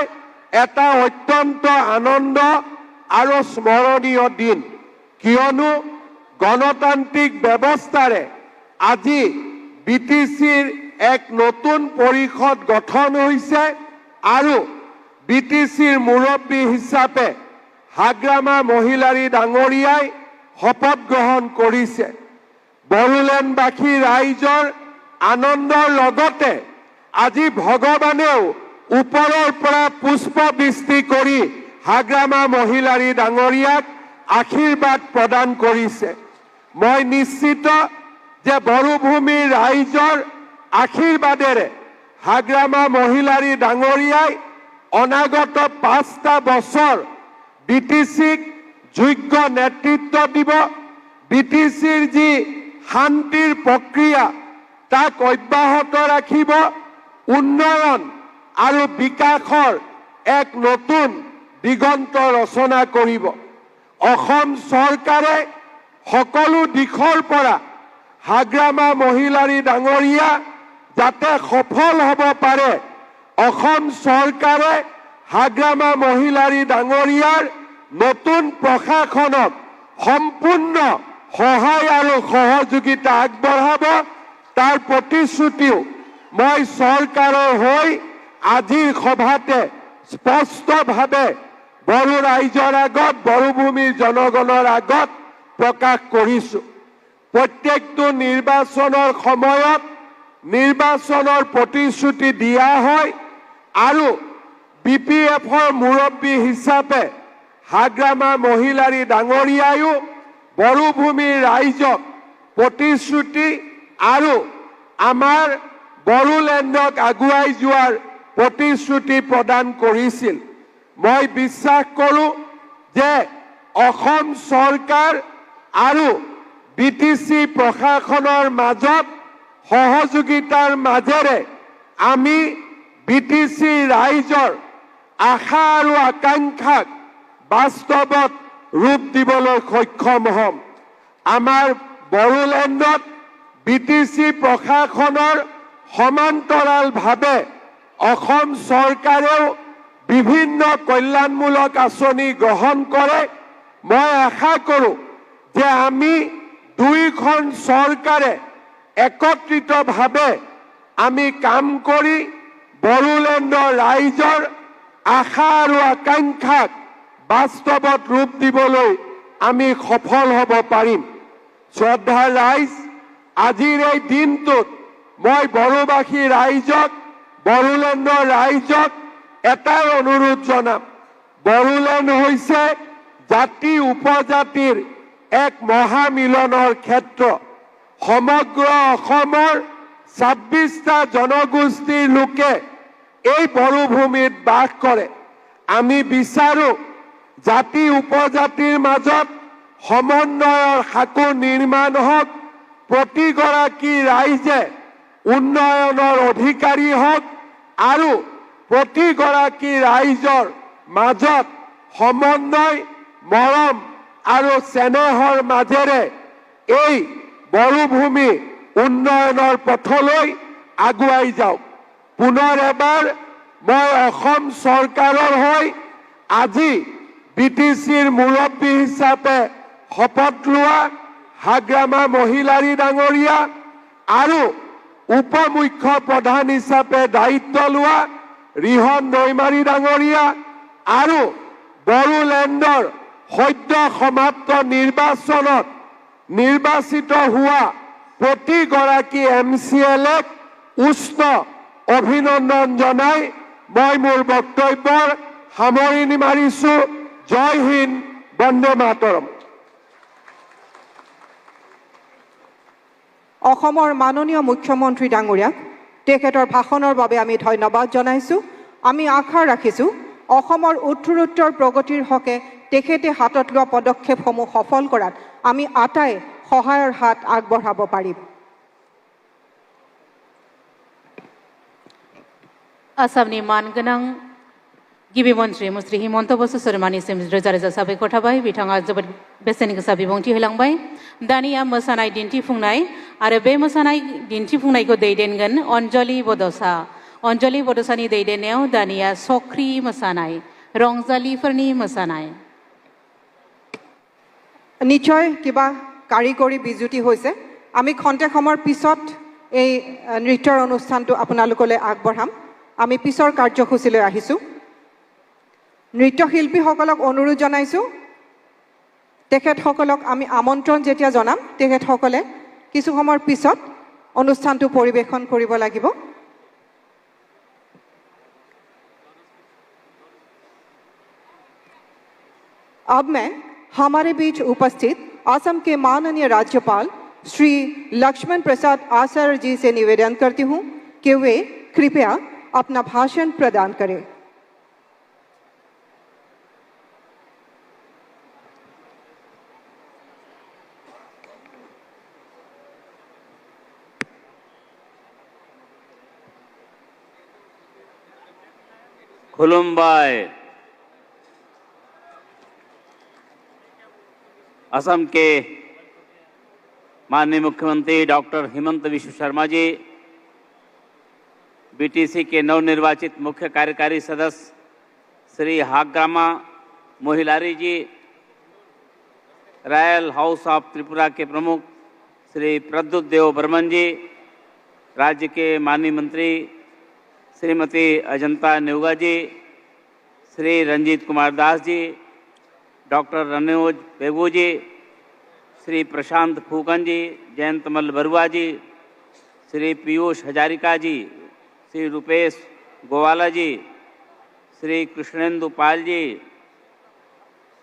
এটা অত্যন্ত আনন্দ আৰু স্মৰণীয় দিন, কিয়নো গণতান্ত্ৰিক ব্যৱস্থাৰে আজি বিটিচিৰ এক নতুন পৰিষদ গঠন হৈছে আৰু বিটিচিৰ মুৰব্বী হিচাপে হাগ্ৰামা মহিলাৰী ডাঙৰীয়াই শপত গ্ৰহণ কৰিছে। বড়োলেণ্ডবাসী ৰাইজৰ আনন্দৰ লগতে আজি ভগৱানেও ওপৰৰ পৰা পুষ্পবৃষ্টি কৰি হাগ্ৰামা মহিলাৰী ডাঙৰীয়াক আশীৰ্বাদ প্ৰদান কৰিছে। মই নিশ্চিত যে বড়োভূমিৰ ৰাইজৰ আশীৰ্বাদেৰে হাগ্ৰামা মহিলাৰী ডাঙৰীয়াই অনাগত 5টা বছৰ বিটিচিক যোগ্য নেতৃত্ব দিব। বিটিচিৰ যি শান্তিৰ প্ৰক্ৰিয়া তাক অব্যাহত ৰাখিব। উন্নয়ন আৰু বিকাশৰ এক নতুন দিগন্ত ৰচনা কৰিব। অসম চৰকাৰে সকলো দিশৰ পৰা হাগ্ৰামা মহিলাৰী ডাঙৰীয়া যাতে সফল হ'ব পাৰে, অসম চৰকাৰে হাগ্ৰামা মহিলাৰী ডাঙৰীয়াৰ নতুন প্ৰশাসনক সম্পূৰ্ণ সহায় আৰু সহযোগিতা আগবঢ়াব। তাৰ প্ৰতিশ্ৰুতিও মই চৰকাৰৰ হৈ আজিৰ সভাতে স্পষ্টভাৱে বড়ো ৰাইজৰ আগত, বড়োভূমিৰ জনগণৰ আগত প্ৰকাশ কৰিছোঁ। প্ৰত্যেকটো নিৰ্বাচনৰ সময়ত নিৰ্বাচনৰ প্ৰতিশ্ৰুতি দিয়া হয় আৰু BPFৰ মুৰব্বী হিচাপে হাগ্ৰামা মহিলাৰী ডাঙৰীয়ায়ো বড়োভূমিৰ ৰাইজক প্ৰতিশ্ৰুতি আৰু আমাৰ বড়োলেণ্ডক আগুৱাই যোৱাৰ প্ৰতিশ্ৰুতি প্ৰদান কৰিছিল। মই বিশ্বাস কৰোঁ যে অসম চৰকাৰ আৰু বিটিচি প্ৰশাসনৰ মাজত সহযোগিতাৰ মাজেৰে আমি বিটিচি ৰাইজৰ আশা আৰু আকাংক্ষাক বাস্তৱত ৰূপ দিবলৈ সক্ষম হ'ম। আমাৰ বড়োলেণ্ডত বিটিচি প্ৰশাসনৰ সমান্তৰালভাৱে অসম চৰকাৰেও বিভিন্ন কল্যাণমূলক আঁচনি গ্ৰহণ কৰে। মই আশা কৰোঁ যে আমি দুইখন চৰকাৰে একত্ৰিতভাৱে আমি কাম কৰি বড়োলেণ্ডৰ ৰাইজৰ আশা আৰু আকাংক্ষাক বাস্তৱত ৰূপ দিবলৈ আমি সফল হ'ব পাৰিম। শ্ৰদ্ধাৰ ৰাইজ, আজিৰ এই দিনটোত মই বড়োবাসী ৰাইজক, বড়োলেণ্ডৰ ৰাইজক এটাই অনুৰোধ জনাম। বড়োলেণ্ড হৈছে জাতি উপজাতিৰ এক মহামিলনৰ ক্ষেত্ৰ। সমগ্ৰ অসমৰ 26টা জনগোষ্ঠীৰ লোকে এই বড়োভূমিত বাস কৰে। আমি বিচাৰোঁ জাতি উপজাতিৰ মাজত সমন্বয়ৰ সাঁকো নিৰ্মাণ হওক, প্ৰতিগৰাকী ৰাইজে উন্নয়নৰ অধিকাৰী হওক আৰু প্ৰতিগৰাকী ৰাইজৰ মাজত সমন্বয়, মৰম আৰু চেনেহৰ মাজেৰে এই বড়োভূমি উন্নয়নৰ পথলৈ আগুৱাই যাওক। পুনৰ এবাৰ মই অসম চৰকাৰৰ হৈ আজি বিটিচিৰ মুৰব্বী হিচাপে শপত লোৱা হাগ্ৰামা মহিলাৰী ডাঙৰীয়া আৰু উপ মুখ্য প্ৰধান হিচাপে দায়িত্ব লোৱা ৰিহন দৈমাৰী ডাঙৰীয়া আৰু বড়োলেণ্ডৰ সদ্য সমাপ্ত নিৰ্বাচনত নিৰ্বাচিত হোৱা প্ৰতিগৰাকী MCLক উষ্ণ অভিনন্দন জনাই মই মোৰ বক্তব্যৰ সামৰণি মাৰিছোঁ। জয় হিন্দ, বন্দে মাতৰম। অসমৰ মাননীয় মুখ্যমন্ত্ৰী ডাঙৰীয়াক তেখেতৰ ভাষণৰ বাবে আমি ধন্যবাদ জনাইছোঁ। আমি আশা ৰাখিছোঁ অসমৰ উত্তৰোত্তৰ প্ৰগতিৰ হকে তেখেতে হাতত লোৱা পদক্ষেপসমূহ সফল কৰাত আমি আটাই সহায়ৰ হাত আগবঢ়াব পাৰিম। आसामनि मानगोनां गिबि मन्त्रि मुस्रि हिमन्त बसु शर्मानिसिम रोजा रोजा साबायखर थाबाय। बिथाङा जोबोद बेसेन गोसा बिबुंथि होलांबाय। दानिया मोसानाय दिन्थिफुंनाय आरो बे मोसानाय दिन्थिफुंनायखौ दैदेनगोन अन्जलि बड'सा। अन्जलि बड'सानि दैदेननायाव दानिया सख्रि मोसानाय, रंजालिफोरनि मोसानाय। নিশ্চয় কিবা কাৰিকৰী বিজুতি হৈছে। আমি খন্তেক সময়ৰ পিছত এই নৃত্যৰ অনুষ্ঠানটো আপোনালোকলৈ আগবঢ়াম। আমি পিছৰ কাৰ্যসূচীলৈ আহিছোঁ। নৃত্যশিল্পীসকলক অনুৰোধ জনাইছোঁ, তেখেতসকলক আমি আমন্ত্ৰণ যেতিয়া জনাম তেখেতসকলে কিছু সময়ৰ পিছত অনুষ্ঠানটো পৰিৱেশন কৰিব লাগিব। अब मैं हमारे बीच उपस्थित असम के माननीय राज्यपाल श्री लक्ष्मण प्रसाद आचार्य जी से निवेदन करती हूं कि वे कृपया अपना भाषण प्रदान करें। खुलुमबाय। असम के माननीय मुख्यमंत्री डॉक्टर हिमंत विश्व शर्मा जी, बीटीसी के नवनिर्वाचित मुख्य कार्यकारी सदस्य श्री हाग्रामा मोहिलारी जी, रॉयल हाउस ऑफ त्रिपुरा के प्रमुख श्री प्रद्युत देव बर्मन जी, राज्य के माननीय मंत्री श्रीमती अजंता नेउगा जी, श्री रंजीत कुमार दास जी, डॉक्टर रनोज बेगू जी, श्री प्रशांत फूकन जी, जयंतमल बरुआ जी, श्री पीयूष हजारिका जी, श्री रुपेश गोवाला जी, श्री कृष्णेंदु पाल जी,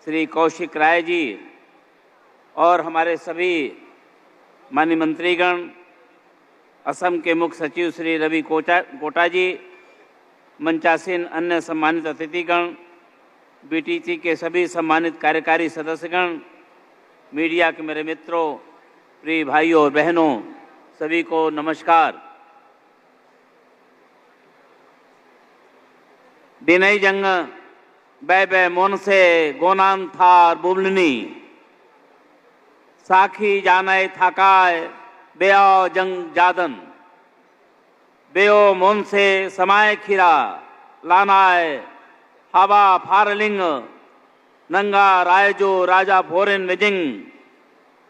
श्री कौशिक राय जी और हमारे सभी माननीय मंत्रीगण, असम के मुख्य सचिव श्री रवि कोटा जी, मंचासीन अन्य सम्मानित अतिथिगण, बीटीसी के सभी सम्मानित कार्यकारी सदस्यगण, मीडिया के मेरे मित्रों, प्रिय भाइयों और बहनों, सभी को नमस्कार। दिनई जंग बै बै मोन से गोनान थार बुबलनी, साखी जानाय थाकाय बेओ जंग जादन, बेओ मोन से समाय खीरा लानाय हवा फारलिंग, नंगा रायजो राजा फोरेन वेजिंग,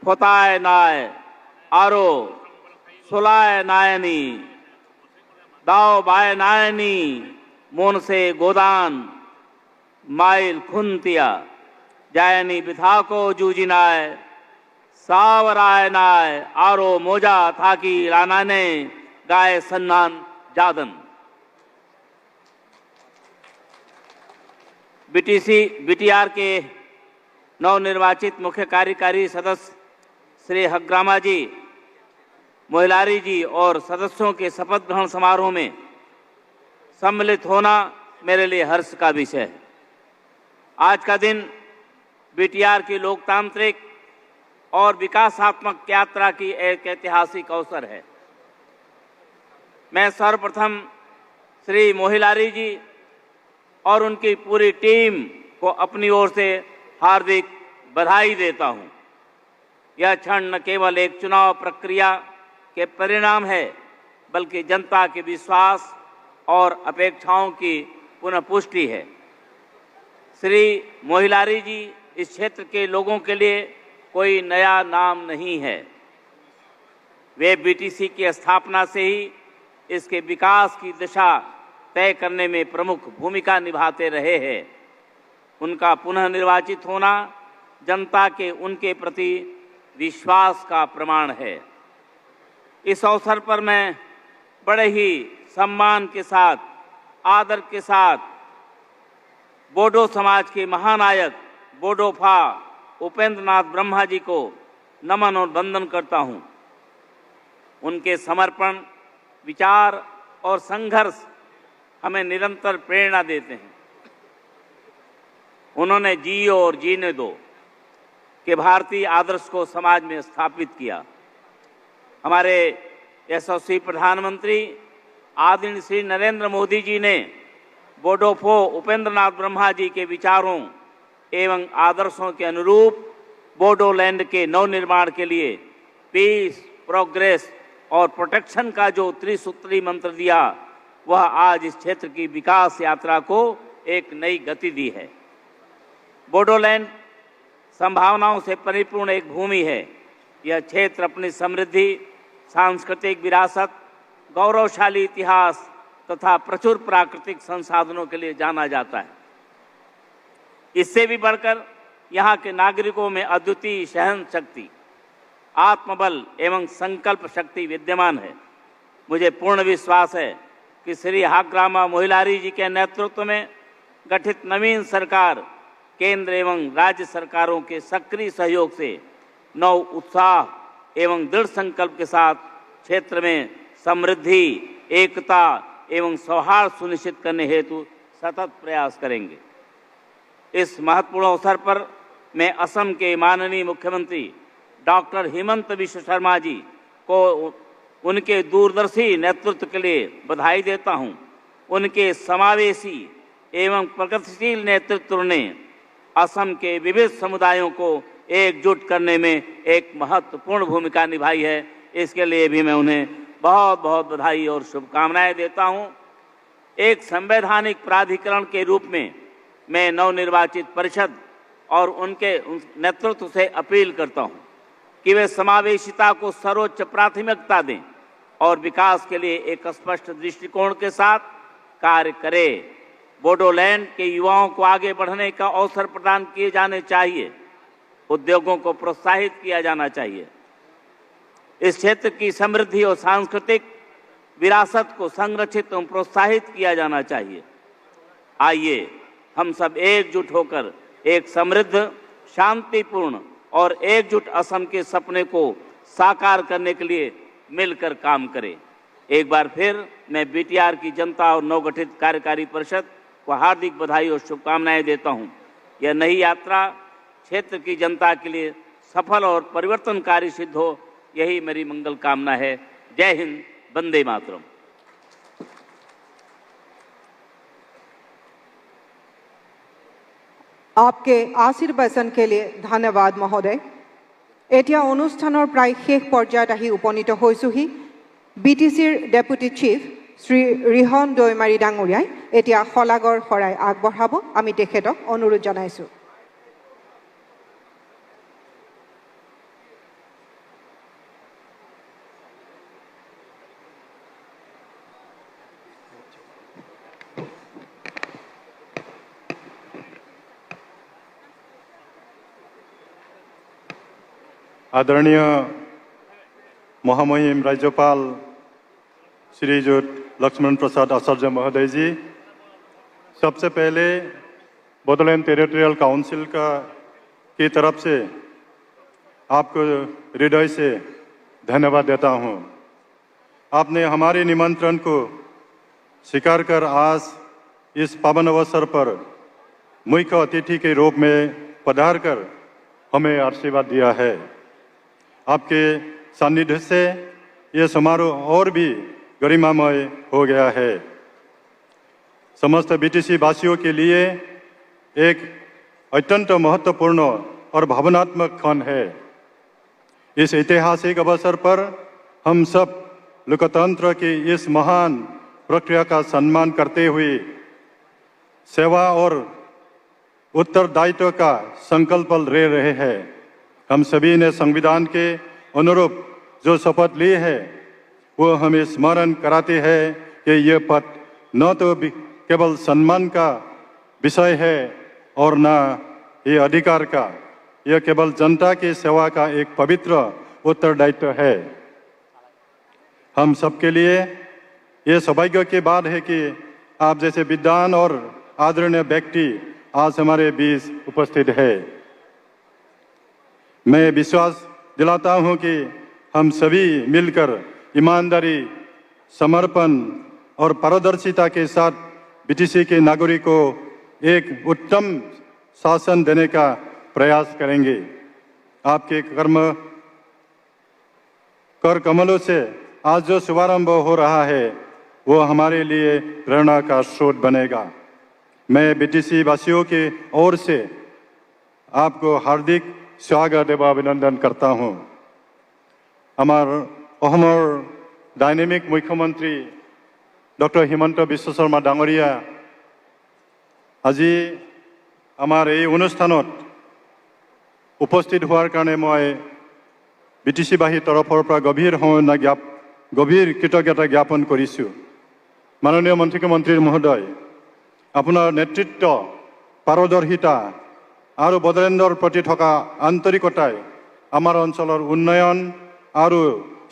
फोताय नाय आरो सुलाय नायनी, दाव बाय नायनी, मोन से गोदान माइल खुनतिया, जायनी बिथा को जूजिनाय, सावराय नाय आरो मोजा थाकी लानाने गाय सन्नान जादन। बीटीआर के नवनिर्वाचित मुख्य कार्यकारी सदस्य श्री हग्रामा जी, मोहिलारी जी और सदस्यों के शपथ ग्रहण समारोह में सम्मिलित होना मेरे लिए हर्ष का विषय है। आज का दिन बीटीआर की लोकतांत्रिक और विकासात्मक यात्रा की एक ऐतिहासिक अवसर है। मैं सर्वप्रथम श्री मोहिलारी जी और उनकी पूरी टीम को अपनी ओर से हार्दिक बधाई देता हूं। यह क्षण न केवल एक चुनाव प्रक्रिया के परिणाम है, बल्कि जनता के विश्वास और अपेक्षाओं की पुनः पुष्टि है। श्री मोहिलारी जी इस क्षेत्र के लोगों के लिए कोई नया नाम नहीं है। वे बीटीसी की स्थापना से ही इसके विकास की दिशा तय करने में प्रमुख भूमिका निभाते रहे हैं। उनका पुनः निर्वाचित होना जनता के उनके प्रति विश्वास का प्रमाण है। इस अवसर पर मैं बड़े ही सम्मान के साथ, आदर के साथ बोडो समाज के महानायक बोडोफा उपेंद्र नाथ ब्रह्मा जी को नमन और वंदन करता हूं। उनके समर्पण, विचार और संघर्ष हमें निरंतर प्रेरणा देते हैं। उन्होंने जियो और जीने दो के भारतीय आदर्श को समाज में स्थापित किया। हमारे यशस्वी प्रधानमंत्री आदरणीय श्री नरेंद्र मोदी जी ने बोडोफो उपेंद्र नाथ ब्रह्मा जी के विचारों एवं आदर्शों के अनुरूप बोडोलैंड के नवनिर्माण के लिए पीस, प्रोग्रेस और प्रोटेक्शन का जो त्रिसूत्री मंत्र दिया, वह आज इस क्षेत्र की विकास यात्रा को एक नई गति दी है। बोडोलैंड संभावनाओं से परिपूर्ण एक भूमि है। यह क्षेत्र अपनी समृद्धि, सांस्कृतिक विरासत, गौरवशाली इतिहास तथा प्रचुर प्राकृतिक संसाधनों के लिए जाना जाता है। इससे भी बढ़कर यहाँ के नागरिकों में अद्वितीय सहन शक्ति, आत्मबल एवं संकल्प शक्ति विद्यमान है। मुझे पूर्ण विश्वास है कि श्री हाग्रामा मोहिलारी जी के नेतृत्व में गठित नवीन सरकार केंद्र एवं राज्य सरकारों के सक्रिय सहयोग से नव उत्साह एवं दृढ़ संकल्प के साथ क्षेत्र में समृद्धि, एकता एवं सौहार्द सुनिश्चित करने हेतु सतत प्रयास करेंगे। इस महत्वपूर्ण अवसर पर मैं असम के माननीय मुख्यमंत्री डॉक्टर हिमंत विश्व शर्मा जी को उनके दूरदर्शी नेतृत्व के लिए बधाई देता हूं। उनके समावेशी एवं प्रगतिशील नेतृत्व ने असम के विविध समुदायों को एकजुट करने में एक महत्वपूर्ण भूमिका निभाई है। इसके लिए भी मैं उन्हें बहुत बहुत बधाई और शुभकामनाएं देता हूं। एक संवैधानिक प्राधिकरण के रूप में मैं नवनिर्वाचित परिषद और उनके नेतृत्व से अपील करता हूं कि वे समावेशिता को सर्वोच्च प्राथमिकता दें और विकास के लिए एक स्पष्ट दृष्टिकोण के साथ कार्य करें। बोडोलैंड के युवाओं को आगे बढ़ने का अवसर प्रदान किए जाने चाहिए। उद्योगों को प्रोत्साहित किया जाना चाहिए। इस क्षेत्र की समृद्धि और सांस्कृतिक विरासत को संरक्षित एवं प्रोत्साहित किया जाना चाहिए। आइए हम सब एकजुट होकर एक समृद्ध, शांतिपूर्ण और एकजुट असम के सपने को साकार करने के लिए मिलकर काम करें। एक बार फिर मैं बीटीआर की जनता और नवगठित कार्यकारी परिषद को हार्दिक बधाई और शुभकामनाएं देता हूं। यह नई यात्रा क्षेत्र की जनता के लिए सफल और परिवर्तनकारी सिद्ध हो, यही मेरी मंगल कामना है। जय हिंद, वंदे मातरम। आपके आशीर्वादन के लिए धन्यवाद महोदय। एटिया अनुष्ठाনৰ प्राय शेष পৰ্যায়ত আহি উপনীত হৈছোহি। বিটিচিৰ ডেপুটি চিফ শ্ৰী ৰিহন দৈমাৰী ডাঙৰীয়াই এতিয়া শলাগৰ শৰাই আগবঢ়াব। আমি তেখেতক অনুৰোধ জনাইছো। आदरणीय महामहिम राज्यपाल श्रीयुत लक्ष्मण प्रसाद आचार्य महोदय जी, सबसे पहले बोडोलैंड टेरिटोरियल काउंसिल की तरफ से आपको हृदय से धन्यवाद देता हूं। आपने हमारे निमंत्रण को स्वीकार कर आज इस पावन अवसर पर मुख्य अतिथि के रूप में पधार कर हमें आशीर्वाद दिया है। आपके सानिध्य से ये समारोह और भी गरिमामय हो गया है। समस्त बीटीसी वासियों के लिए एक अत्यंत महत्वपूर्ण और भावनात्मक क्षण है। इस ऐतिहासिक अवसर पर हम सब लोकतंत्र की इस महान प्रक्रिया का सम्मान करते हुए सेवा और उत्तरदायित्व का संकल्प ले रहे हैं। हम सभी ने संविधान के अनुरूप जो शपथ ली है वो हमें स्मरण कराते हैं कि यह पद न तो केवल सम्मान का विषय है और न ये अधिकार का, यह केवल जनता की सेवा का एक पवित्र उत्तरदायित्व है। हम सबके लिए ये सौभाग्य की बात है कि आप जैसे विद्वान और आदरणीय व्यक्ति आज हमारे बीच उपस्थित है। मैं विश्वास दिलाता हूं कि हम सभी मिलकर ईमानदारी, समर्पण और पारदर्शिता के साथ बीटीसी के नागरिकों को एक उत्तम शासन देने का प्रयास करेंगे। आपके कर कमलों से आज जो शुभारंभ हो रहा है वो हमारे लिए प्रेरणा का स्रोत बनेगा। मैं बीटीसी वासियों की ओर से आपको हार्दिक स्वागत एवं अभिनंदन करता हूँ। हमार डायनेमिक मुख्यमंत्री डॉक्टर हिमंत विश्व शर्मा डांगरिया আজি আমার এই অনুষ্ঠানত উপস্থিত হোৱাৰ কাৰণে মই বিটিচিবাসীৰ তৰফৰ পৰা গভীৰ কৃতজ্ঞতা জ্ঞাপন কৰিছোঁ। মাননীয় মন্ত্ৰী মহোদয়, আপোনাৰ নেতৃত্ব, পাৰদৰ্শিতা আৰু বড়োলেণ্ডৰ প্ৰতি থকা আন্তৰিকতাই আমাৰ অঞ্চলৰ উন্নয়ন আৰু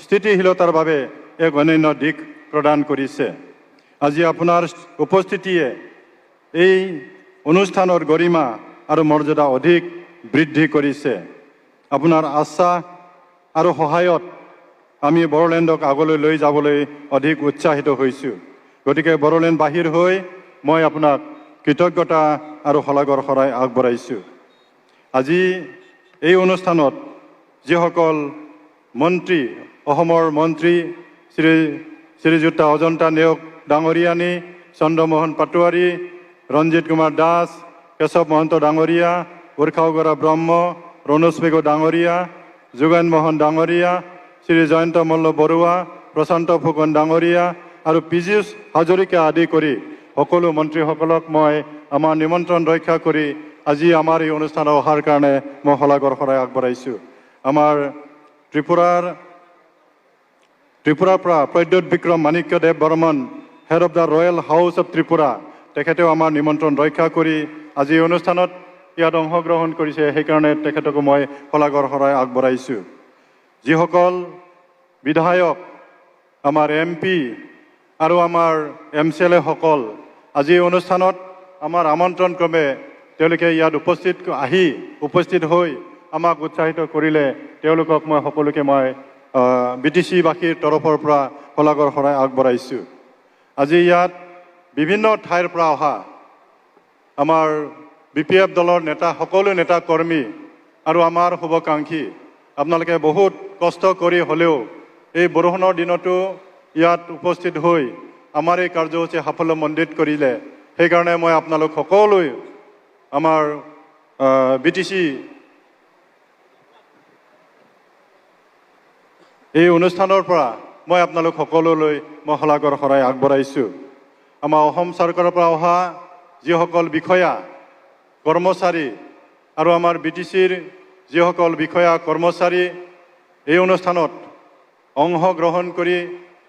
স্থিতিশীলতাৰ বাবে এক অনন্য দিশ প্ৰদান কৰিছে। আজি আপোনাৰ উপস্থিতিয়ে এই অনুষ্ঠানৰ গৰিমা আৰু মৰ্যাদা অধিক বৃদ্ধি কৰিছে। আপোনাৰ আশ্বাস আৰু সহায়ত আমি বড়োলেণ্ডক আগলৈ লৈ যাবলৈ অধিক উৎসাহিত হৈছোঁ। গতিকে বড়োলেণ্ড বাহিৰ হৈ মই আপোনাক কৃতজ্ঞতা আৰু শলাগৰ শৰাই আগবঢ়াইছোঁ। আজি এই অনুষ্ঠানত যিসকল মন্ত্ৰী, অসমৰ মন্ত্ৰী শ্ৰীযুক্ত অজন্তা নেওগ ডাঙৰীয়ানী, চন্দ্ৰমোহন পাটোৱাৰী, ৰঞ্জিত কুমাৰ দাস, কেশৱ মহন্ত ডাঙৰীয়া, উৰ্খাও গৰা ব্ৰহ্ম, ৰণোজ পেগু ডাঙৰীয়া, যোগেন মোহন ডাঙৰীয়া, শ্ৰী জয়ন্ত মল্ল বৰুৱা, প্ৰশান্ত ফুকন ডাঙৰীয়া আৰু পীযুষ হাজৰিকা আদি কৰি সকলো মন্ত্ৰীসকলক মই আমাৰ নিমন্ত্ৰণ ৰক্ষা কৰি আজি আমাৰ এই অনুষ্ঠানত অহাৰ কাৰণে মই শলাগৰ শৰাই আগবঢ়াইছোঁ। আমাৰ ত্ৰিপুৰাৰ পৰা Pradyot Bikram Manikya Deb Barman, head of the royal house of Tripura, তেখেতেও আমাৰ নিমন্ত্ৰণ ৰক্ষা কৰি আজি এই অনুষ্ঠানত ইয়াত অংশগ্ৰহণ কৰিছে। সেইকাৰণে তেখেতকো মই শলাগৰ শৰাই আগবঢ়াইছোঁ। যিসকল বিধায়ক, আমাৰ MP আৰু আমাৰ MCLA সকল আজি এই অনুষ্ঠানত আমাৰ আমন্ত্ৰণ ক্ৰমে তেওঁলোকে ইয়াত উপস্থিত হৈ আমাক উৎসাহিত কৰিলে, তেওঁলোকক মই সকলোকে মই BTC-বাসীৰ তৰফৰ পৰা শলাগৰ শৰাই আগবঢ়াইছোঁ। আজি ইয়াত বিভিন্ন ঠাইৰ পৰা অহা আমাৰ BPF দলৰ নেতা, সকলো নেতা কৰ্মী আৰু আমাৰ শুভাকাংক্ষী, আপোনালোকে বহুত কষ্ট কৰি হ'লেও এই বৰষুণৰ দিনতো ইয়াত উপস্থিত হৈ আমাৰ এই কাৰ্যসূচী সাফল্যমণ্ডিত কৰিলে। সেইকাৰণে মই আপোনালোক সকলোৱে আমাৰ BTC এই অনুষ্ঠানৰ পৰা মই আপোনালোক সকলোলৈ মই শলাগৰ শৰাই আগবঢ়াইছোঁ। আমাৰ অসম চৰকাৰৰ পৰা অহা যিসকল বিষয়া, কৰ্মচাৰী আৰু আমাৰ BTCৰ যিসকল বিষয়া কৰ্মচাৰী এই অনুষ্ঠানত অংশগ্ৰহণ কৰি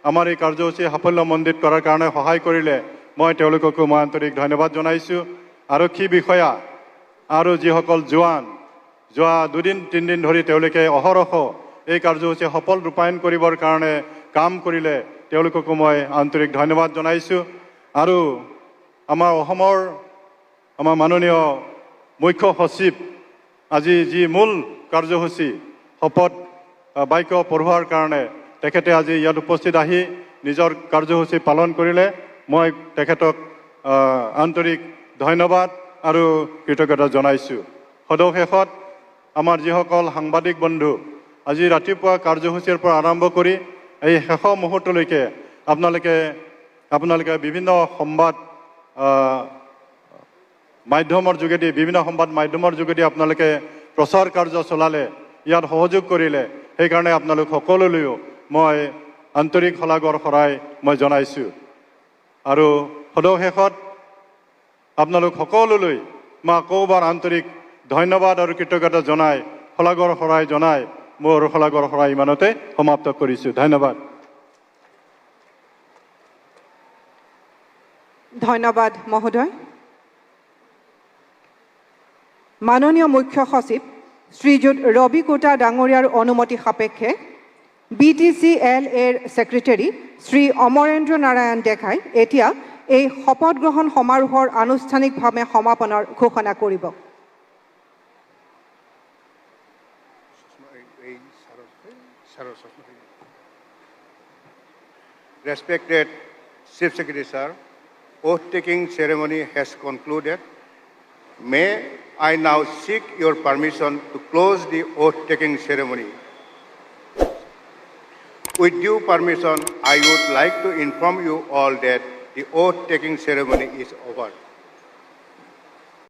আমাৰ এই কাৰ্যসূচী সাফল্যমণ্ডিত কৰাৰ কাৰণে সহায় কৰিলে, মই তেওঁলোককো মই আন্তৰিক ধন্যবাদ জনাইছোঁ। আৰক্ষী বিষয়া আৰু যিসকল জোৱান, যোৱা 2-3 দিন ধৰি তেওঁলোকে অহৰহ এই কাৰ্যসূচী সফল ৰূপায়ণ কৰিবৰ কাৰণে কাম কৰিলে, তেওঁলোককো মই আন্তৰিক ধন্যবাদ জনাইছোঁ। আৰু আমাৰ মাননীয় মুখ্য সচিব আজি যি মূল কাৰ্যসূচী শপত বাক্য পঢ়োৱাৰ কাৰণে তেখেতে আজি ইয়াত উপস্থিত আহি নিজৰ কাৰ্যসূচী পালন কৰিলে, মই তেখেতক আন্তৰিক ধন্যবাদ আৰু কৃতজ্ঞতা জনাইছোঁ। সদশেষত আমাৰ যিসকল সাংবাদিক বন্ধু আজি ৰাতিপুৱা কাৰ্যসূচীৰ পৰা আৰম্ভ কৰি এই শেষ মুহূৰ্তলৈকে আপোনালোকে বিভিন্ন সংবাদ মাধ্যমৰ যোগেদি আপোনালোকে প্ৰচাৰ কাৰ্য চলালে, ইয়াত সহযোগ কৰিলে, সেইকাৰণে আপোনালোক সকলোলৈও মই আন্তৰিক শলাগৰ শৰাই মই জনাইছোঁ। আৰু সদশেষত আপোনালোক সকলোলৈ মই আকৌবাৰ আন্তৰিক ধন্যবাদ আৰু কৃতজ্ঞতা জনাই শলাগৰ শৰাই জনাই মোৰ শলাগৰ শৰাই ইমানতে সমাপ্ত কৰিছোঁ। ধন্যবাদ। ধন্যবাদ মহোদয়। মাননীয় মুখ্য সচিব শ্ৰীযুত ৰবি কোটা ডাঙৰীয়াৰ অনুমতি সাপেক্ষে BTCL-এৰ ছেক্ৰেটাৰী শ্ৰী অমৰেন্দ্ৰ নাৰায়ণ ডেকাই এতিয়া এই শপত গ্ৰহণ সমাৰোহৰ আনুষ্ঠানিকভাৱে সমাপনৰ ঘোষণা কৰিব। Respected Chief Secretary Sir, oath-taking ceremony has concluded. May I now seek your permission to close the oath-taking ceremony. With due permission, I would like to inform you all that the oath-taking ceremony is over.